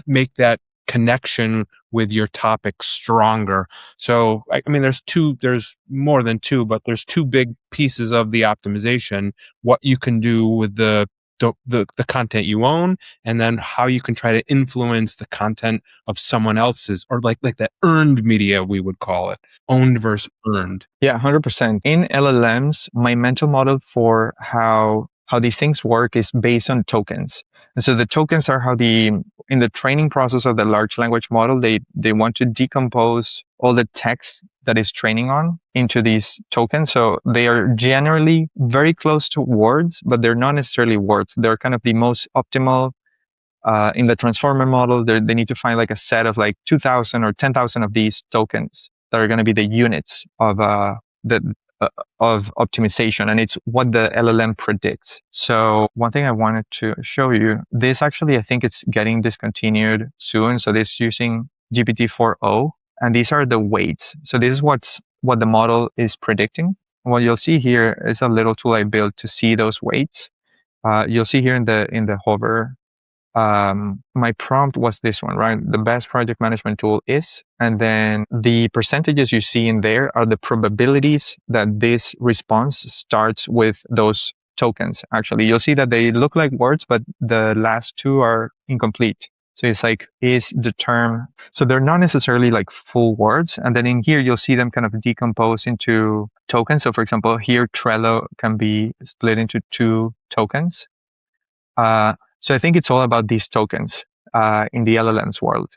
make that connection with your topic stronger. So, I mean, there's more than two, but there's two big pieces of the optimization: what you can do with the content you own, and then how you can try to influence the content of someone else's, or like that earned media, we would call it, owned versus earned. Yeah, 100%. In LLMs, my mental model for how these things work is based on tokens. And so the tokens are how in the training process of the large language model, they want to decompose all the text that is training on into these tokens. So they are generally very close to words, but they're not necessarily words. They're kind of the most optimal. In the transformer model, they need to find like a set of like 2,000 or 10,000 of these tokens that are going to be the units of of optimization, and it's what the LLM predicts. So one thing I wanted to show you, this actually, I think it's getting discontinued soon. So this is using GPT-4o, and these are the weights. So this is what the model is predicting. What you'll see here is a little tool I built to see those weights. You'll see here in the hover, my prompt was this one, right? The best project management tool is, and then the percentages you see in there are the probabilities that this response starts with those tokens. Actually, you'll see that they look like words, but the last two are incomplete. So it's like, is the term, so they're not necessarily like full words. And then in here, you'll see them kind of decompose into tokens. So for example, here, Trello can be split into 2 tokens. So I think it's all about these tokens in the LLMs world.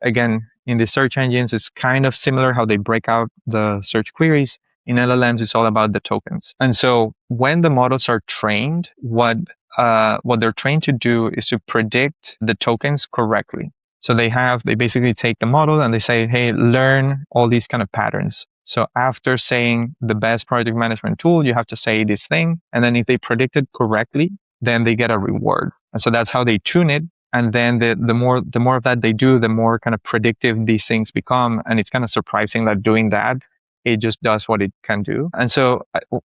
Again, in the search engines, it's kind of similar how they break out the search queries. In LLMs, it's all about the tokens. And so when the models are trained, what they're trained to do is to predict the tokens correctly. So they basically take the model and they say, hey, learn all these kind of patterns. So after saying the best project management tool, you have to say this thing. And then if they predict it correctly, then they get a reward. And so that's how they tune it. And then the more of that they do, the more kind of predictive these things become. And it's kind of surprising that doing that, it just does what it can do. And so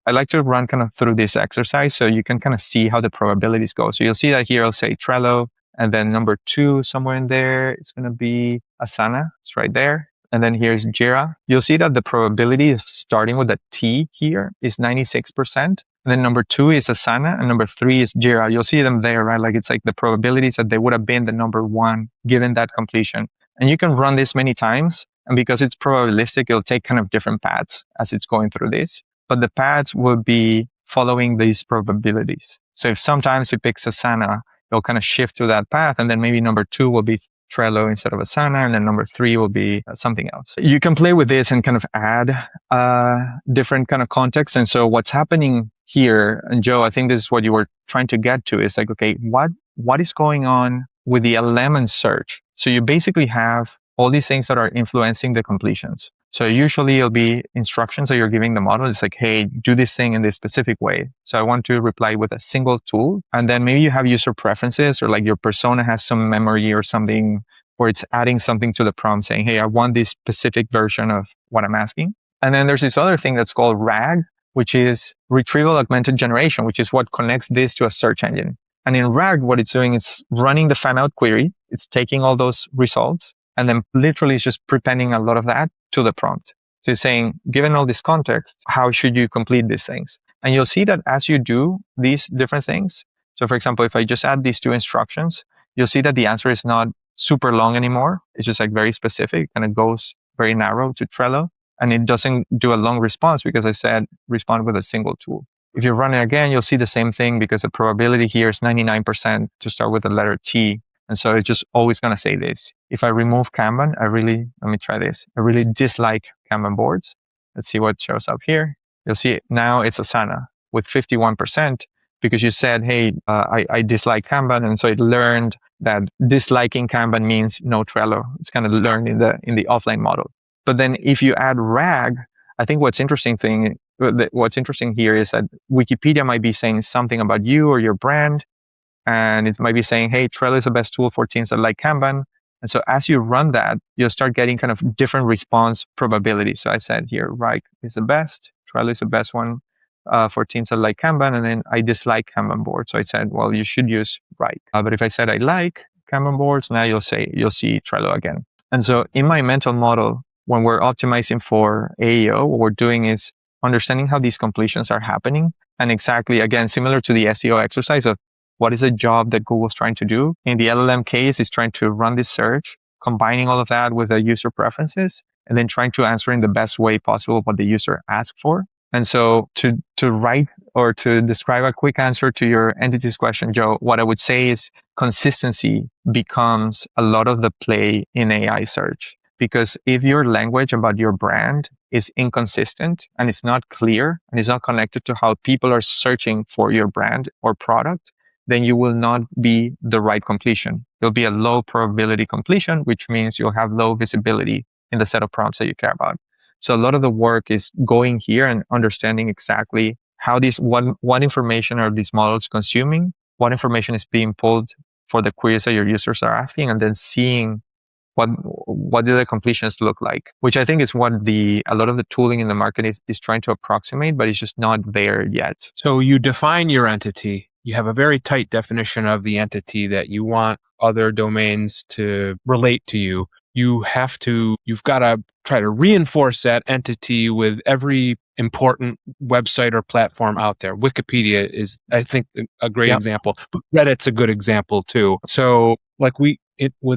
I like to run kind of through this exercise so you can kind of see how the probabilities go. So you'll see that here I'll say Trello, and then number 2 somewhere in there, it's going to be Asana. It's right there. And then here's Jira. You'll see that the probability of starting with a T here is 96%. And then number 2 is Asana, and number 3 is Jira. You'll see them there, right? Like it's like the probabilities that they would have been the number 1 given that completion. And you can run this many times. And because it's probabilistic, it'll take kind of different paths as it's going through this. But the paths will be following these probabilities. So if sometimes it picks Asana, it'll kind of shift to that path. And then maybe number 2 will be Trello instead of Asana, and then number 3 will be something else. You can play with this and kind of add different kind of context. And so what's happening here, and Joe, I think this is what you were trying to get to, is like, okay, what is going on with the LLM and search? So you basically have all these things that are influencing the completions. So usually it'll be instructions that you're giving the model. It's like, hey, do this thing in this specific way. So I want to reply with a single tool. And then maybe you have user preferences, or like your persona has some memory or something where it's adding something to the prompt saying, hey, I want this specific version of what I'm asking. And then there's this other thing that's called RAG, which is retrieval augmented generation, which is what connects this to a search engine. And in RAG, what it's doing is running the fan out query. It's taking all those results, and then literally it's just prepending a lot of that to the prompt. So it's saying, given all this context, how should you complete these things? And you'll see that as you do these different things. So for example, if I just add these 2 instructions, you'll see that the answer is not super long anymore. It's just like very specific, and it goes very narrow to Trello. And it doesn't do a long response because I said respond with a single tool. If you run it again, you'll see the same thing because the probability here is 99% to start with the letter T. And so it's just always going to say this. If I remove Kanban, let me try this. I really dislike Kanban boards. Let's see what shows up here. You'll see now it's Asana with 51% because you said, hey, I dislike Kanban. And so it learned that disliking Kanban means no Trello. It's kind of learned in the offline model. But then if you add RAG, I think what's interesting here is that Wikipedia might be saying something about you or your brand. And it might be saying, hey, Trello is the best tool for teams that like Kanban. And so as you run that, you'll start getting kind of different response probabilities. So I said here, RAG is the best. Trello is the best one for teams that like Kanban. And then I dislike Kanban board. So I said, well, you should use RAG. But if I said I like, Kanban boards. Now you'll see Trello again. And so in my mental model, when we're optimizing for AEO, what we're doing is understanding how these completions are happening. And exactly, again, similar to the SEO exercise of what is a job that Google's trying to do. In the LLM case, is trying to run this search, combining all of that with the user preferences, and then trying to answer in the best way possible what the user asked for. And so to write or to describe a quick answer to your entities question, Joe, what I would say is consistency becomes a lot of the play in AI search. Because if your language about your brand is inconsistent and it's not clear and it's not connected to how people are searching for your brand or product, then you will not be the right completion. You'll be a low probability completion, which means you'll have low visibility in the set of prompts that you care about. So a lot of the work is going here and understanding exactly how what information are these models consuming, what information is being pulled for the queries that your users are asking, and then seeing what do the completions look like, which I think is what a lot of the tooling in the market is trying to approximate, but it's just not there yet. So you define your entity. You have a very tight definition of the entity that you want other domains to relate to you. You've got to try to reinforce that entity with every important website or platform out there. Wikipedia is, I think, a great example, but Reddit's a good example too. So like with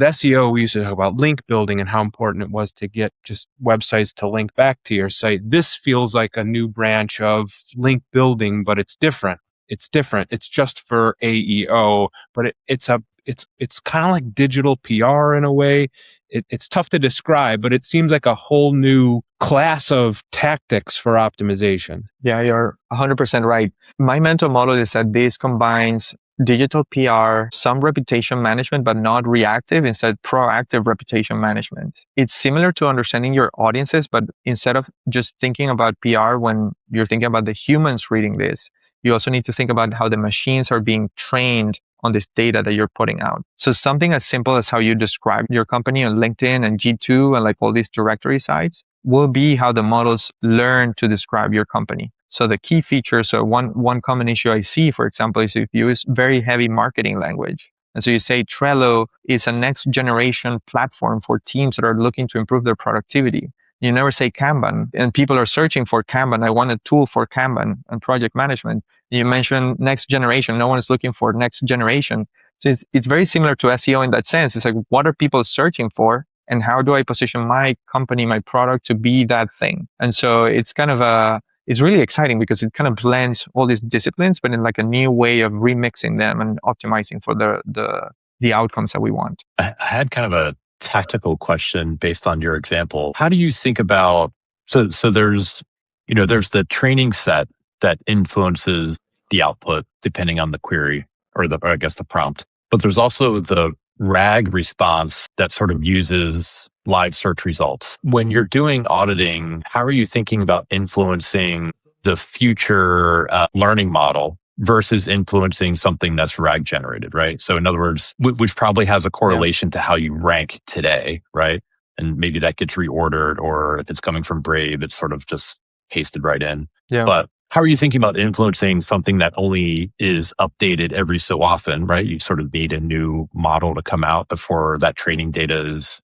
SEO, we used to talk about link building and how important it was to get just websites to link back to your site. This feels like a new branch of link building, but it's different. It's different. It's just for AEO, but it's kind of like digital PR in a way. It's tough to describe, but it seems like a whole new class of tactics for optimization. Yeah, you're 100% right. My mental model is that this combines digital PR, some reputation management, but not reactive, instead proactive reputation management. It's similar to understanding your audiences, but instead of just thinking about PR when you're thinking about the humans reading this, you also need to think about how the machines are being trained on this data that you're putting out. So something as simple as how you describe your company on LinkedIn and G2 and like all these directory sites will be how the models learn to describe your company. So the key features, so one common issue I see, for example, is if you use very heavy marketing language. And so you say Trello is a next generation platform for teams that are looking to improve their productivity. You never say Kanban, and people are searching for Kanban. I want a tool for Kanban and project management. You mention next generation. No one is looking for next generation. So it's very similar to SEO in that sense. It's like, what are people searching for? And how do I position my company, my product to be that thing? And so it's kind of it's really exciting because it kind of blends all these disciplines, but in like a new way of remixing them and optimizing for the outcomes that we want. I had kind of a tactical question based on your example. How do you think about, so there's the training set that influences the output depending on the query or I guess the prompt, but there's also the RAG response that sort of uses live search results. When you're doing auditing, how are you thinking about influencing the future learning model versus influencing something that's RAG generated, right? So in other words, which probably has a correlation to how you rank today, right? And maybe that gets reordered, or if it's coming from Brave, it's sort of just pasted right in. Yeah. But how are you thinking about influencing something that only is updated every so often, right? You sort of need a new model to come out before that training data is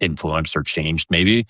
influenced or changed maybe,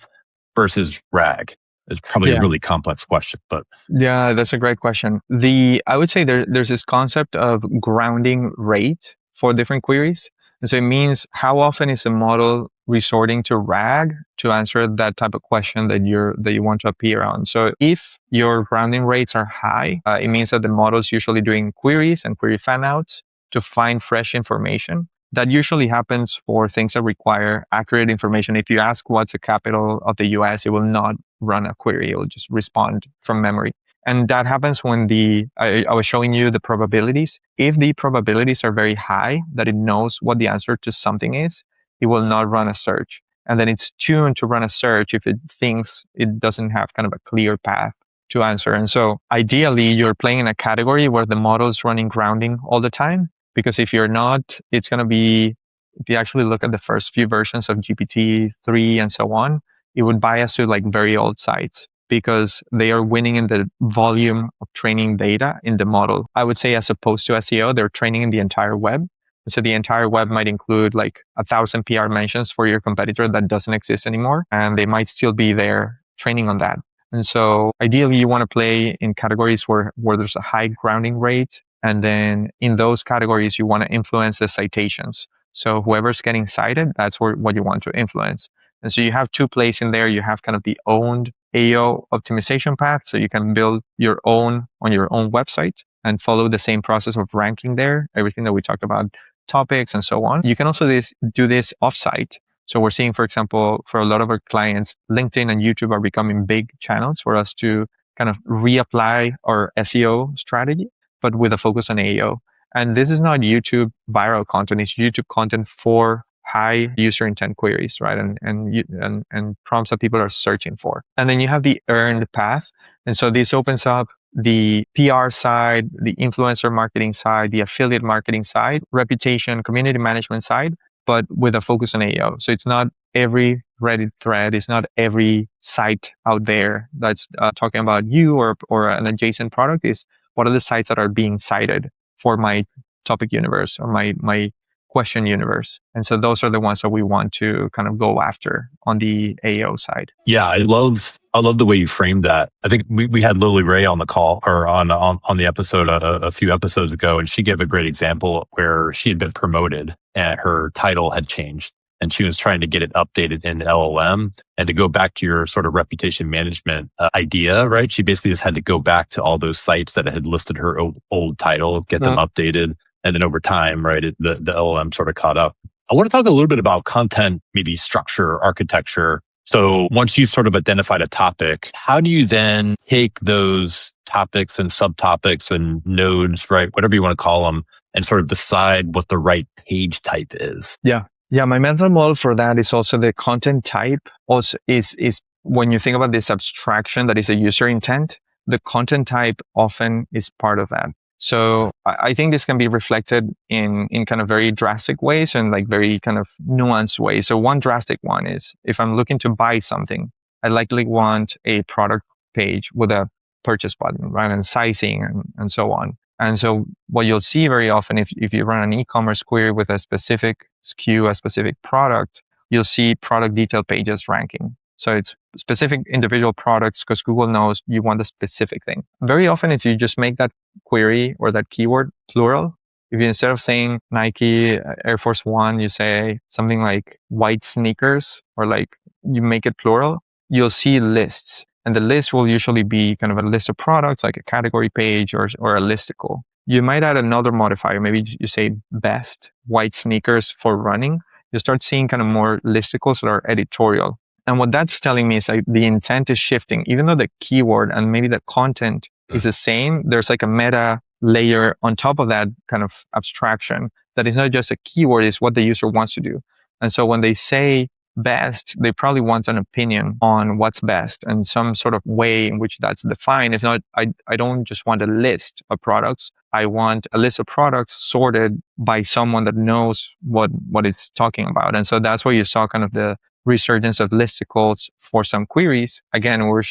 versus RAG? It's probably a really complex question, but yeah, that's a great question. I would say there's this concept of grounding rate for different queries. And so it means how often is a model resorting to RAG to answer that type of question that you want to appear on. So if your grounding rates are high, it means that the model is usually doing queries and query fanouts to find fresh information. That usually happens for things that require accurate information. If you ask what's the capital of the US, it will not run a query. It will just respond from memory. And that happens when I was showing you the probabilities. If the probabilities are very high, that it knows what the answer to something is, it will not run a search. And then it's tuned to run a search if it thinks it doesn't have kind of a clear path to answer. And so ideally, you're playing in a category where the model is running grounding all the time. Because if you're not, it's going to be, if you actually look at the first few versions of GPT-3 and so on, it would bias to like very old sites because they are winning in the volume of training data in the model. I would say as opposed to SEO, they're training in the entire web. So the entire web might include like 1,000 PR mentions for your competitor that doesn't exist anymore, and they might still be there training on that. And so ideally you want to play in categories where there's a high grounding rate. And then in those categories, you want to influence the citations. So whoever's getting cited, that's what you want to influence. And so you have two plays in there. You have kind of the owned AEO optimization path. So you can build your own on your own website and follow the same process of ranking there, everything that we talked about, topics and so on. You can also do this offsite. So we're seeing, for example, for a lot of our clients, LinkedIn and YouTube are becoming big channels for us to kind of reapply our SEO strategy, but with a focus on AEO. And this is not YouTube viral content. It's YouTube content for high user intent queries, right? And prompts that people are searching for. And then you have the earned path. And so this opens up the PR side, the influencer marketing side, the affiliate marketing side, reputation, community management side, but with a focus on AEO. So it's not every Reddit thread, it's not every site out there that's talking about you or an adjacent product. Is what are the sites that are being cited for my topic universe or my question universe. And so those are the ones that we want to kind of go after on the AEO side. Yeah, I love the way you framed that. I think we had Lily Ray on the call or on the episode a few episodes ago, and she gave a great example where she had been promoted and her title had changed, and she was trying to get it updated in LLM. And to go back to your sort of reputation management idea, right? She basically just had to go back to all those sites that had listed her old title, get them updated. And then over time, right, the LLM sort of caught up. I want to talk a little bit about content, maybe structure, architecture. So once you've sort of identified a topic, how do you then take those topics and subtopics and nodes, right, whatever you want to call them, and sort of decide what the right page type is? Yeah. My mental model for that is also the content type. Also is when you think about this abstraction that is a user intent, the content type often is part of that. So I think this can be reflected in kind of very drastic ways and like very kind of nuanced ways. So one drastic one is if I'm looking to buy something, I likely want a product page with a purchase button, right? And sizing and so on. And so what you'll see very often if you run an e-commerce query with a specific SKU, a specific product, you'll see product detail pages ranking. So it's specific individual products because Google knows you want a specific thing. Very often, if you just make that query or that keyword plural, if you instead of saying Nike Air Force One, you say something like white sneakers or like you make it plural, you'll see lists. And the list will usually be kind of a list of products like a category page or a listicle. You might add another modifier. Maybe you say best white sneakers for running. You start seeing kind of more listicles that are editorial. And what that's telling me is like the intent is shifting. Even though the keyword and maybe the content is the same, there's like a meta layer on top of that kind of abstraction that is not just a keyword, it's what the user wants to do. And so when they say best, they probably want an opinion on what's best and some sort of way in which that's defined. It's not, I don't just want a list of products. I want a list of products sorted by someone that knows what it's talking about. And so that's where you saw kind of the resurgence of listicles for some queries. Again, we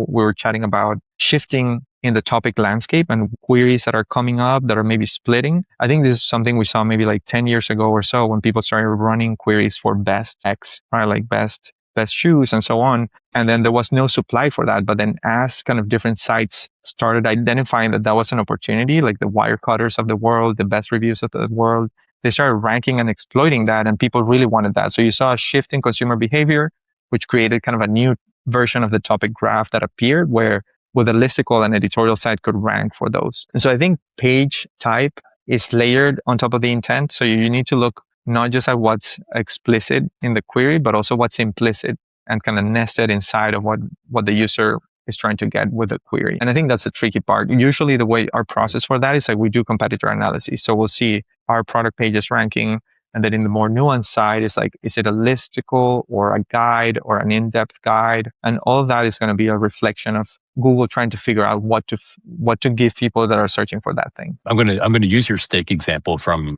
were chatting about shifting in the topic landscape and queries that are coming up that are maybe splitting. I think this is something we saw maybe like 10 years ago or so when people started running queries for best X, right? Like best shoes and so on. And then there was no supply for that. But then as kind of different sites started identifying that was an opportunity, like the Wirecutters of the world, the best reviews of the world, they started ranking and exploiting that, and people really wanted that. So you saw a shift in consumer behavior, which created kind of a new version of the topic graph that appeared where with a listicle and editorial site could rank for those. And so I think page type is layered on top of the intent. So you need to look not just at what's explicit in the query, but also what's implicit and kind of nested inside of what the user is trying to get with a query. And I think that's the tricky part. Usually the way our process for that is like we do competitor analysis. So we'll see our product pages ranking. And then in the more nuanced side, it's like, is it a listicle or a guide or an in-depth guide? And all of that is going to be a reflection of Google trying to figure out what to give people that are searching for that thing. I'm going to use your steak example from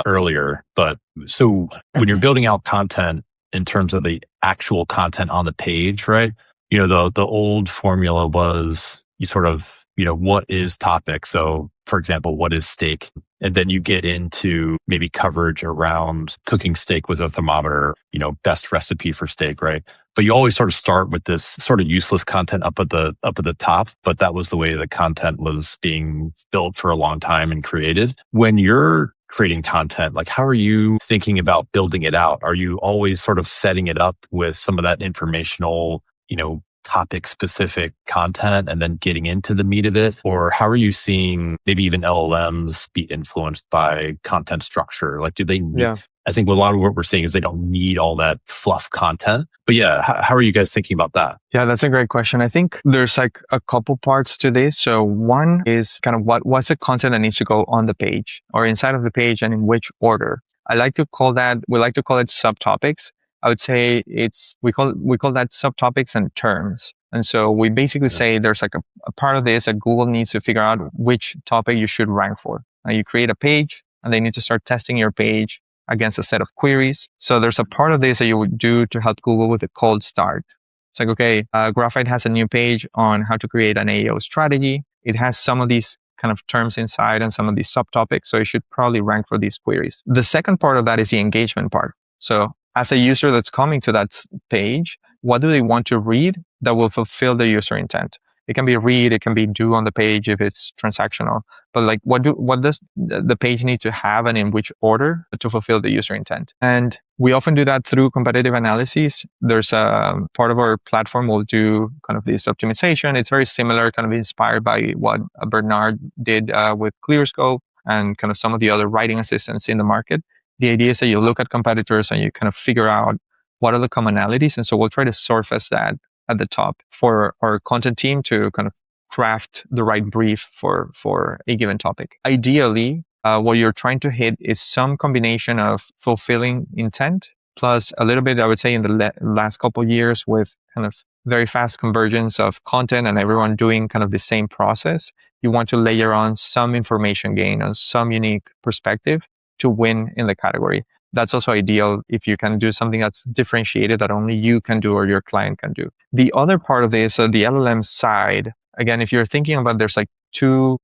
earlier. But so when you're building out content in terms of the actual content on the page, right? You know, the old formula was you sort of, you know, what is topic? So for example, what is steak? And then you get into maybe coverage around cooking steak with a thermometer, best recipe for steak, right? But you always sort of start with this sort of useless content up at the top, but that was the way the content was being built for a long time and created. When you're creating content, like how are you thinking about building it out? Are you always sort of setting it up with some of that informational, topic specific content and then getting into the meat of it? Or how are you seeing maybe even LLMs be influenced by content structure? Like, do they need, I think a lot of what we're seeing is they don't need all that fluff content. But yeah, how are you guys thinking about that? Yeah, that's a great question. I think there's like a couple parts to this. So one is kind of what's the content that needs to go on the page or inside of the page and in which order. We like to call it subtopics. I would say we call that subtopics and terms. And so we basically say there's like a part of this that Google needs to figure out which topic you should rank for. Now you create a page and they need to start testing your page against a set of queries. So there's a part of this that you would do to help Google with a cold start. It's like, okay, Graphite has a new page on how to create an AEO strategy. It has some of these kind of terms inside and some of these subtopics. So you should probably rank for these queries. The second part of that is the engagement part. So as a user that's coming to that page, what do they want to read that will fulfill the user intent? It can be read, it can be do on the page if it's transactional. But like, what does the page need to have and in which order to fulfill the user intent? And we often do that through competitive analysis. There's a part of our platform will do kind of this optimization. It's very similar, kind of inspired by what Bernard did with ClearScope and kind of some of the other writing assistants in the market. The idea is that you look at competitors and you kind of figure out what are the commonalities. And so we'll try to surface that at the top for our content team to kind of craft the right brief for a given topic. Ideally, what you're trying to hit is some combination of fulfilling intent plus a little bit, I would say, in the last couple of years with kind of very fast convergence of content and everyone doing kind of the same process. You want to layer on some information gain on some unique perspective to win in the category. That's also ideal if you can do something that's differentiated that only you can do or your client can do. The other part of this, the LLM side, again, if you're thinking about there's two,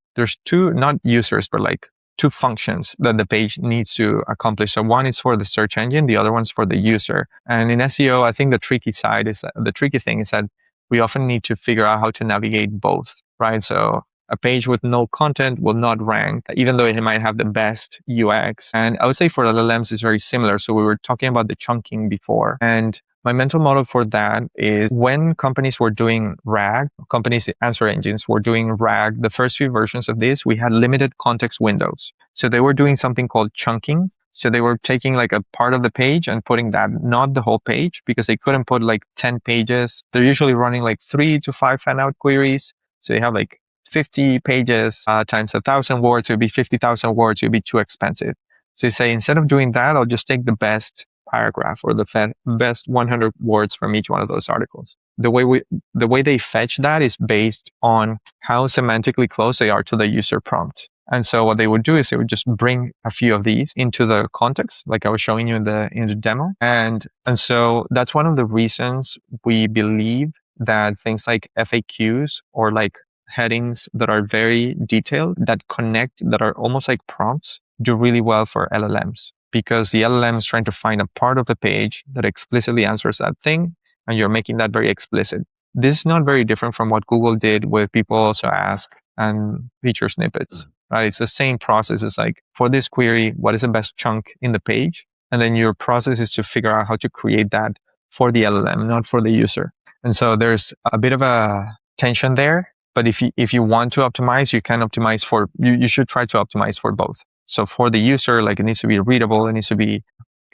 not users, but like two functions that the page needs to accomplish. So one is for the search engine, the other one's for the user. And in SEO, I think the tricky thing is that we often need to figure out how to navigate both, right? So a page with no content will not rank, even though it might have the best UX. And I would say for LLMs, it's very similar. So we were talking about the chunking before. And my mental model for that is when companies were doing RAG, companies, answer engines were doing RAG, the first few versions of this, we had limited context windows. So they were doing something called chunking. So they were taking like a part of the page and putting that, not the whole page, because they couldn't put like 10 pages. They're usually running like 3 to 5 fan-out queries. So you have like 50 pages times 1,000 words, it would be 50,000 words, it would be too expensive. So you say, instead of doing that, I'll just take the best paragraph or the best 100 words from each one of those articles. The way they fetch that is based on how semantically close they are to the user prompt. And so what they would do is they would just bring a few of these into the context, like I was showing you in the demo. And so that's one of the reasons we believe that things like FAQs or like headings that are very detailed, that connect, that are almost like prompts, do really well for LLMs, because the LLM is trying to find a part of the page that explicitly answers that thing, and you're making that very explicit. This is not very different from what Google did with people also ask and feature snippets, right? It's the same process. It's like, for this query, what is the best chunk in the page? And then your process is to figure out how to create that for the LLM, not for the user. And so there's a bit of a tension there. But if you want to optimize, you can optimize for, you should try to optimize for both. So for the user, like it needs to be readable, it needs to be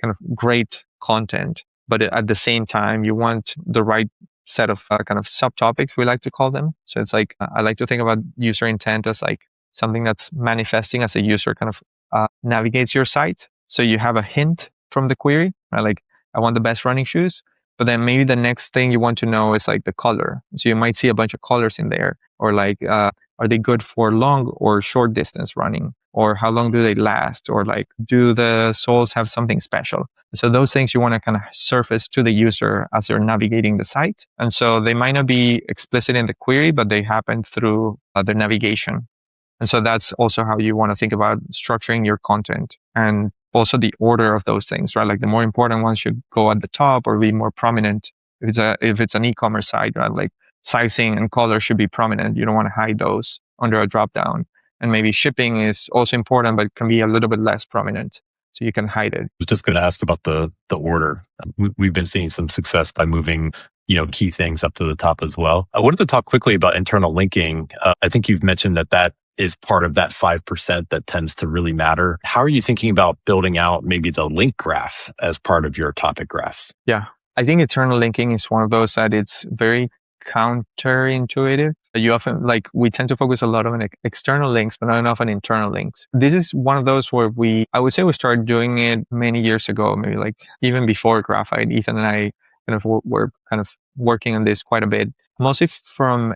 kind of great content, but at the same time, you want the right set of kind of subtopics, we like to call them. So it's like, I like to think about user intent as like something that's manifesting as a user kind of navigates your site. So you have a hint from the query, right? Like, I want the best running shoes. But then maybe the next thing you want to know is like the color. So you might see a bunch of colors in there, or like, are they good for long or short distance running? Or how long do they last? Or like, do the soles have something special? So those things you want to kind of surface to the user as they're navigating the site. And so they might not be explicit in the query, but they happen through their navigation. And so that's also how you want to think about structuring your content, and also the order of those things, right? Like the more important ones should go at the top or be more prominent. If it's an e-commerce site, right? Like sizing and color should be prominent. You don't want to hide those under a drop down. And maybe shipping is also important, but can be a little bit less prominent, so you can hide it. I was just going to ask about the order. We've been seeing some success by moving key things up to the top as well. I wanted to talk quickly about internal linking. I think you've mentioned that is part of that 5% that tends to really matter. How are you thinking about building out maybe the link graph as part of your topic graphs? Yeah, I think internal linking is one of those that it's very counterintuitive. You often, we tend to focus a lot on external links, but not enough on internal links. This is one of those where I would say we started doing it many years ago, maybe even before Graphite. Ethan and I were kind of working on this quite a bit, mostly from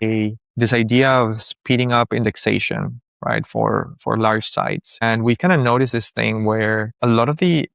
this idea of speeding up indexation, right, for large sites. And we kind of noticed this thing where a lot of the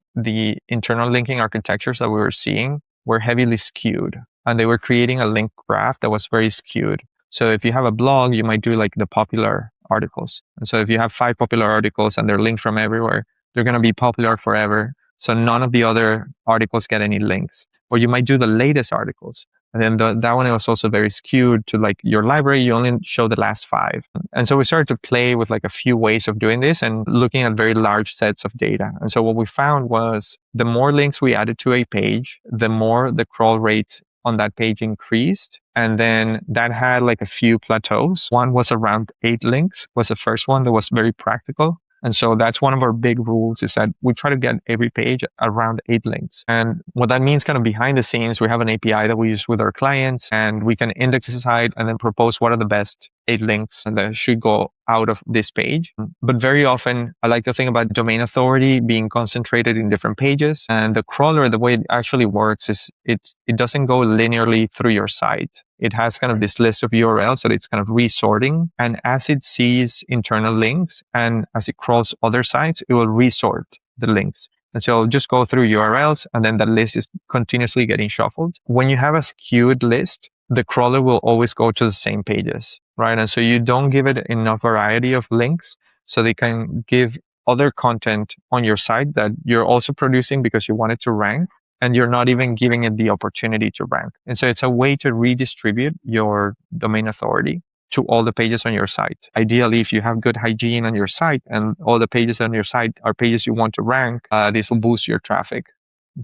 internal linking architectures that we were seeing were heavily skewed, and they were creating a link graph that was very skewed. So if you have a blog, you might do the popular articles. And so if you have 5 popular articles and they're linked from everywhere, they're going to be popular forever. So none of the other articles get any links. Or you might do the latest articles. And then that one was also very skewed to your library. You only show the last 5. And so we started to play with a few ways of doing this and looking at very large sets of data. And so what we found was the more links we added to a page, the more the crawl rate on that page increased. And then that had a few plateaus. One was around 8 links, was the first one that was very practical. And so that's one of our big rules, is that we try to get every page around 8 links. And what that means kind of behind the scenes, we have an API that we use with our clients, and we can index the site and then propose what are the best 8 links that should go out of this page. But very often, I like to think about domain authority being concentrated in different pages. And the crawler, the way it actually works is it doesn't go linearly through your site. It has kind of this list of URLs that it's kind of resorting. And as it sees internal links and as it crawls other sites, it will resort the links. And so it'll just go through URLs, and then the list is continuously getting shuffled. When you have a skewed list, the crawler will always go to the same pages, right? And so you don't give it enough variety of links so they can give other content on your site that you're also producing because you want it to rank, and you're not even giving it the opportunity to rank. And so it's a way to redistribute your domain authority to all the pages on your site. Ideally, if you have good hygiene on your site and all the pages on your site are pages you want to rank, this will boost your traffic.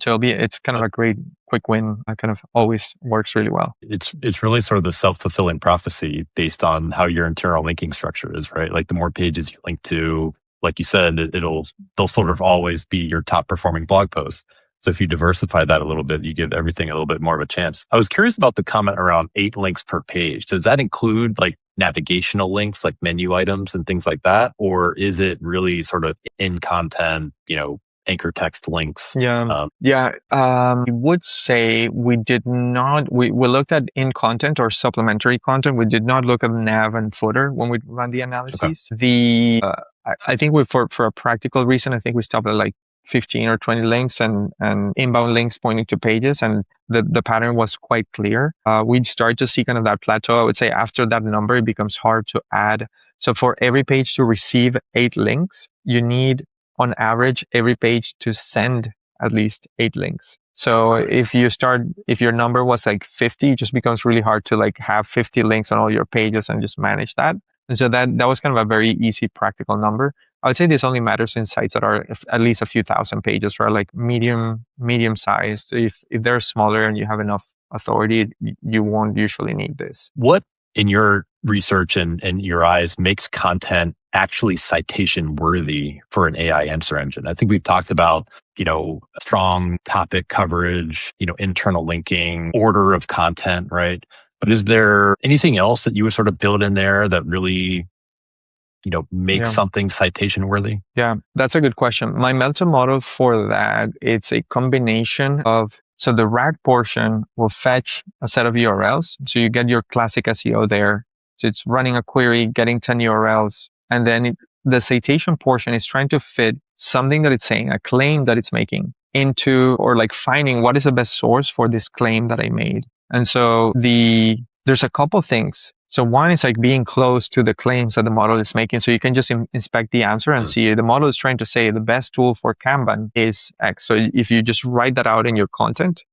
So it's kind of a great quick win. That kind of always works really well. It's really sort of the self-fulfilling prophecy based on how your internal linking structure is, right? The more pages you link to, like you said, they'll sort of always be your top performing blog posts. So if you diversify that a little bit, you give everything a little bit more of a chance. I was curious about the comment around 8 links per page. Does that include navigational links, like menu items and things like that? Or is it really sort of in content, anchor text links? I would say we did not, we looked at in content or supplementary content. We did not look at nav and footer when we run the analyses. Okay. I think for a practical reason, I think we stopped at 15 or 20 links and inbound links pointing to pages. And the pattern was quite clear. We started to see kind of that plateau. I would say after that number, it becomes hard to add. So for every page to receive 8 links, you need on average every page to send at least 8 links. So if your number was 50, it just becomes really hard to have 50 links on all your pages and just manage that. And so that was kind of a very easy practical number. I would say this only matters in sites that are at least a few thousand pages, right? Medium sized. If they're smaller and you have enough authority, you won't usually need this. What in your research and your eyes makes content actually citation worthy for an AI answer engine? I think we've talked about, strong topic coverage, internal linking, order of content, right? But is there anything else that you would sort of build in there that really, makes something citation worthy? Yeah, that's a good question. My mental model for that, it's a combination of, so the RAG portion will fetch a set of URLs. So you get your classic SEO there. So it's running a query, getting 10 URLs. And then the citation portion is trying to fit something that it's saying, a claim that it's making into, or finding what is the best source for this claim that I made. And so there's a couple things. So one is like being close to the claims that the model is making. So you can just inspect the answer and see the model is trying to say the best tool for Kanban is X. So if you just write that out in your content,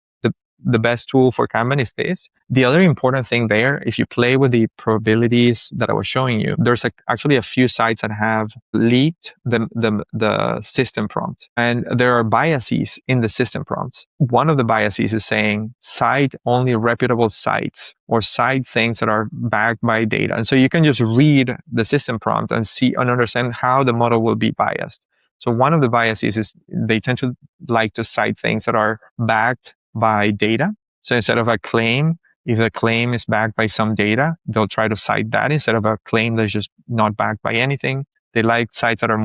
the best tool for Kanban is this. The other important thing there, if you play with the probabilities that I was showing you, there's actually a few sites that have leaked the system prompt. And there are biases in the system prompt. One of the biases is saying cite only reputable sites or cite things that are backed by data. And so you can just read the system prompt and see and understand how the model will be biased. So one of the biases is they tend to like to cite things that are backed by data. So instead of a claim, if the claim is backed by some data, they'll try to cite that instead of a claim that's just not backed by anything. They like sites that have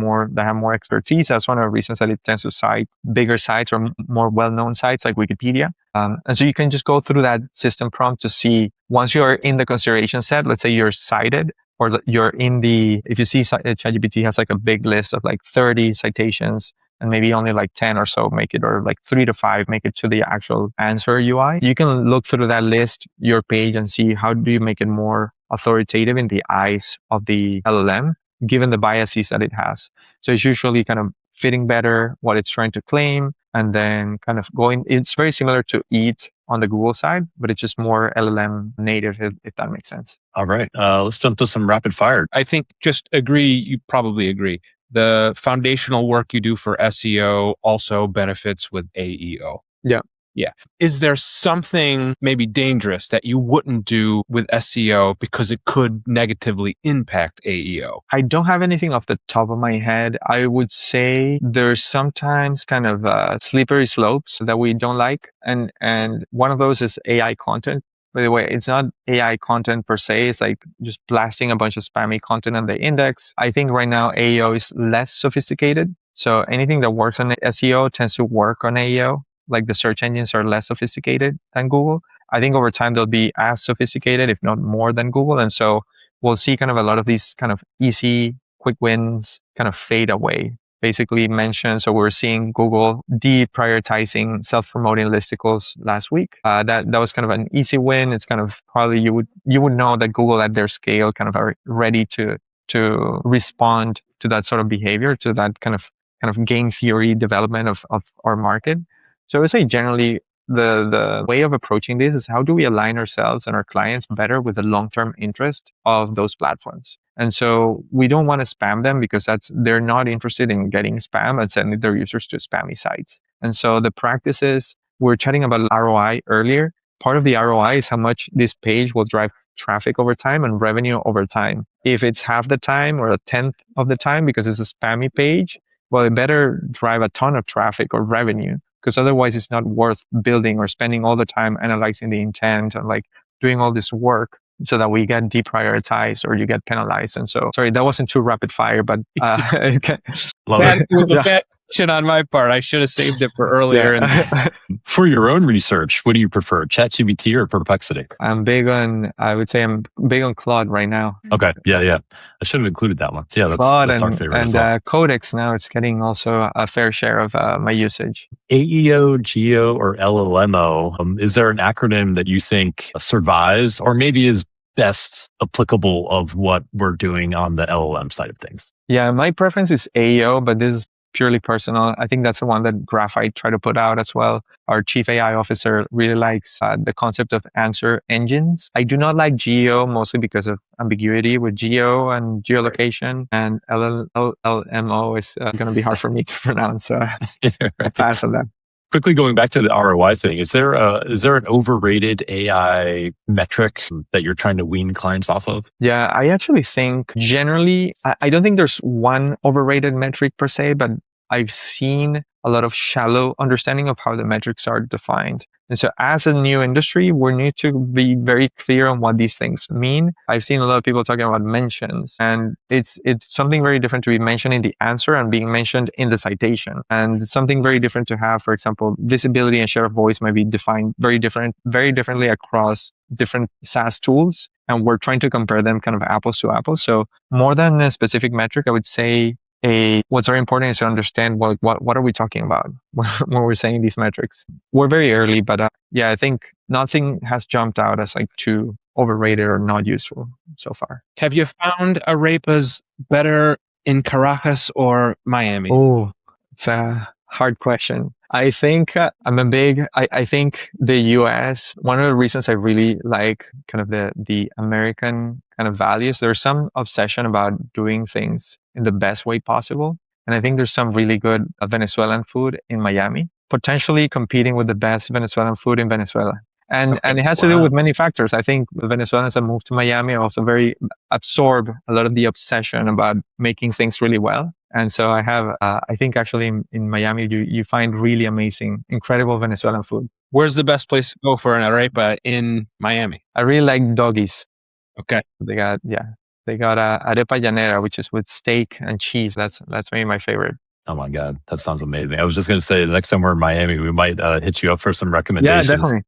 more expertise. That's one of the reasons that it tends to cite bigger sites or more well-known sites like Wikipedia. And so you can just go through that system prompt to see, once you're in the consideration set, let's say you're cited, or you're if you see ChatGPT has like a big list of like 30 citations, and maybe only like 10 or so make it, or like 3 to 5 make it to the actual answer UI. You can look through that list, your page, and see how do you make it more authoritative in the eyes of the LLM, given the biases that it has. So it's usually kind of fitting better what it's trying to claim, and then kind of it's very similar to EAT on the Google side, but it's just more LLM native, if that makes sense. All right. Let's jump to some rapid fire. I think you probably agree. The foundational work you do for SEO also benefits with AEO. Yeah. Is there something maybe dangerous that you wouldn't do with SEO because it could negatively impact AEO? I don't have anything off the top of my head. I would say there's sometimes kind of slippery slopes that we don't like. And one of those is AI content. By the way, it's not AI content per se. It's like just blasting a bunch of spammy content on the index. I think right now AEO is less sophisticated. So anything that works on SEO tends to work on AEO. Like the search engines are less sophisticated than Google. I think over time they'll be as sophisticated, if not more, than Google. And so we'll see kind of a lot of these kind of easy, quick wins kind of fade away. Basically mentioned. So we're seeing Google deprioritizing self-promoting listicles last week. That was kind of an easy win. It's kind of probably you would know that Google at their scale kind of are ready to respond to that sort of behavior, to that kind of game theory development of our market. So I would say generally the way of approaching this is how do we align ourselves and our clients better with the long-term interest of those platforms. And so we don't want to spam them because they're not interested in getting spam and sending their users to spammy sites. And so the practices, we're chatting about ROI earlier. Part of the ROI is how much this page will drive traffic over time and revenue over time. If it's half the time or a tenth of the time because it's a spammy page, well, it better drive a ton of traffic or revenue, because otherwise it's not worth building or spending all the time analyzing the intent and like doing all this work so that we get deprioritized or you get penalized. And so, sorry, that wasn't too rapid fire, but it was a bad question on my part. I should have saved it for earlier. Yeah. For your own research, what do you prefer, ChatGPT or Perplexity? I would say I'm big on Claude right now. Okay. Yeah. I should have included that one. Yeah, Claude that's our favorite and as well. Codex now, it's getting also a fair share of my usage. AEO, GEO, or LLMO, is there an acronym that you think survives or maybe is best applicable of what we're doing on the LLM side of things? Yeah, my preference is AEO, but this is purely personal. I think that's the one that Graphite tried to put out as well. Our chief AI officer really likes the concept of answer engines. I do not like GEO mostly because of ambiguity with geo and geolocation, and LLMO is going to be hard for me to pronounce. So I pass on that. Quickly going back to the ROI thing, is there an overrated AI metric that you're trying to wean clients off of? Yeah, I actually think generally, I don't think there's one overrated metric per se, but I've seen a lot of shallow understanding of how the metrics are defined. And so as a new industry, we need to be very clear on what these things mean. I've seen a lot of people talking about mentions, and it's something very different to be mentioned in the answer and being mentioned in the citation. And something very different to have, for example, visibility and share of voice might be defined very differently across different SaaS tools. And we're trying to compare them kind of apples to apples. So more than a specific metric, I would say what's very important is to understand what are we talking about when we're saying these metrics. We're very early, but I think nothing has jumped out as like too overrated or not useful so far. Have you found arepas better in Caracas or Miami? Oh, it's a hard question. I think I think the US, one of the reasons I really like kind of the American kind of values, there's some obsession about doing things in the best way possible. And I think there's some really good Venezuelan food in Miami, potentially competing with the best Venezuelan food in Venezuela. And it has to do with many factors. I think the Venezuelans that moved to Miami are also very absorb a lot of the obsession about making things really well. And so I have, I think actually in Miami, you find really amazing, incredible Venezuelan food. Where's the best place to go for an arepa in Miami? I really like Doggies. Okay. They got arepa llanera, which is with steak and cheese. That's maybe my favorite. Oh my God, that sounds amazing. I was just going to say, the next time we're in Miami, we might hit you up for some recommendations. Yeah, definitely.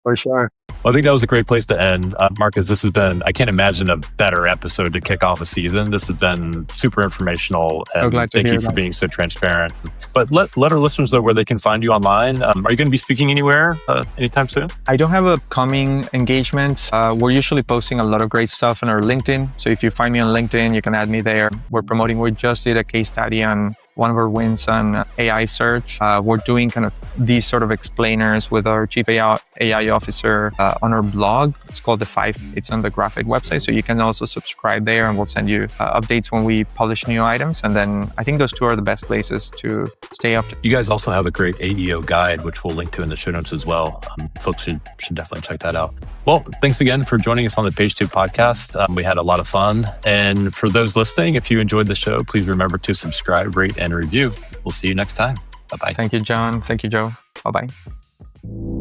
For sure. Well, I think that was a great place to end. Marcus, this has been, I can't imagine a better episode to kick off a season. This has been super informational. And thank you for being so transparent. But let our listeners know where they can find you online. Are you going to be speaking anywhere anytime soon? I don't have upcoming engagements. We're usually posting a lot of great stuff on our LinkedIn. So if you find me on LinkedIn, you can add me there. We just did a case study on one of our wins on AI search. We're doing kind of these sort of explainers with our chief AI officer on our blog. It's called The Five. It's on the Graphite website. So you can also subscribe there and we'll send you updates when we publish new items. And then I think those two are the best places to stay up to. You guys also have a great AEO guide, which we'll link to in the show notes as well. Folks should definitely check that out. Well, thanks again for joining us on the Page 2 podcast. We had a lot of fun. And for those listening, if you enjoyed the show, please remember to subscribe, rate, and review. We'll see you next time. Bye-bye. Thank you, John. Thank you, Joe. Bye-bye.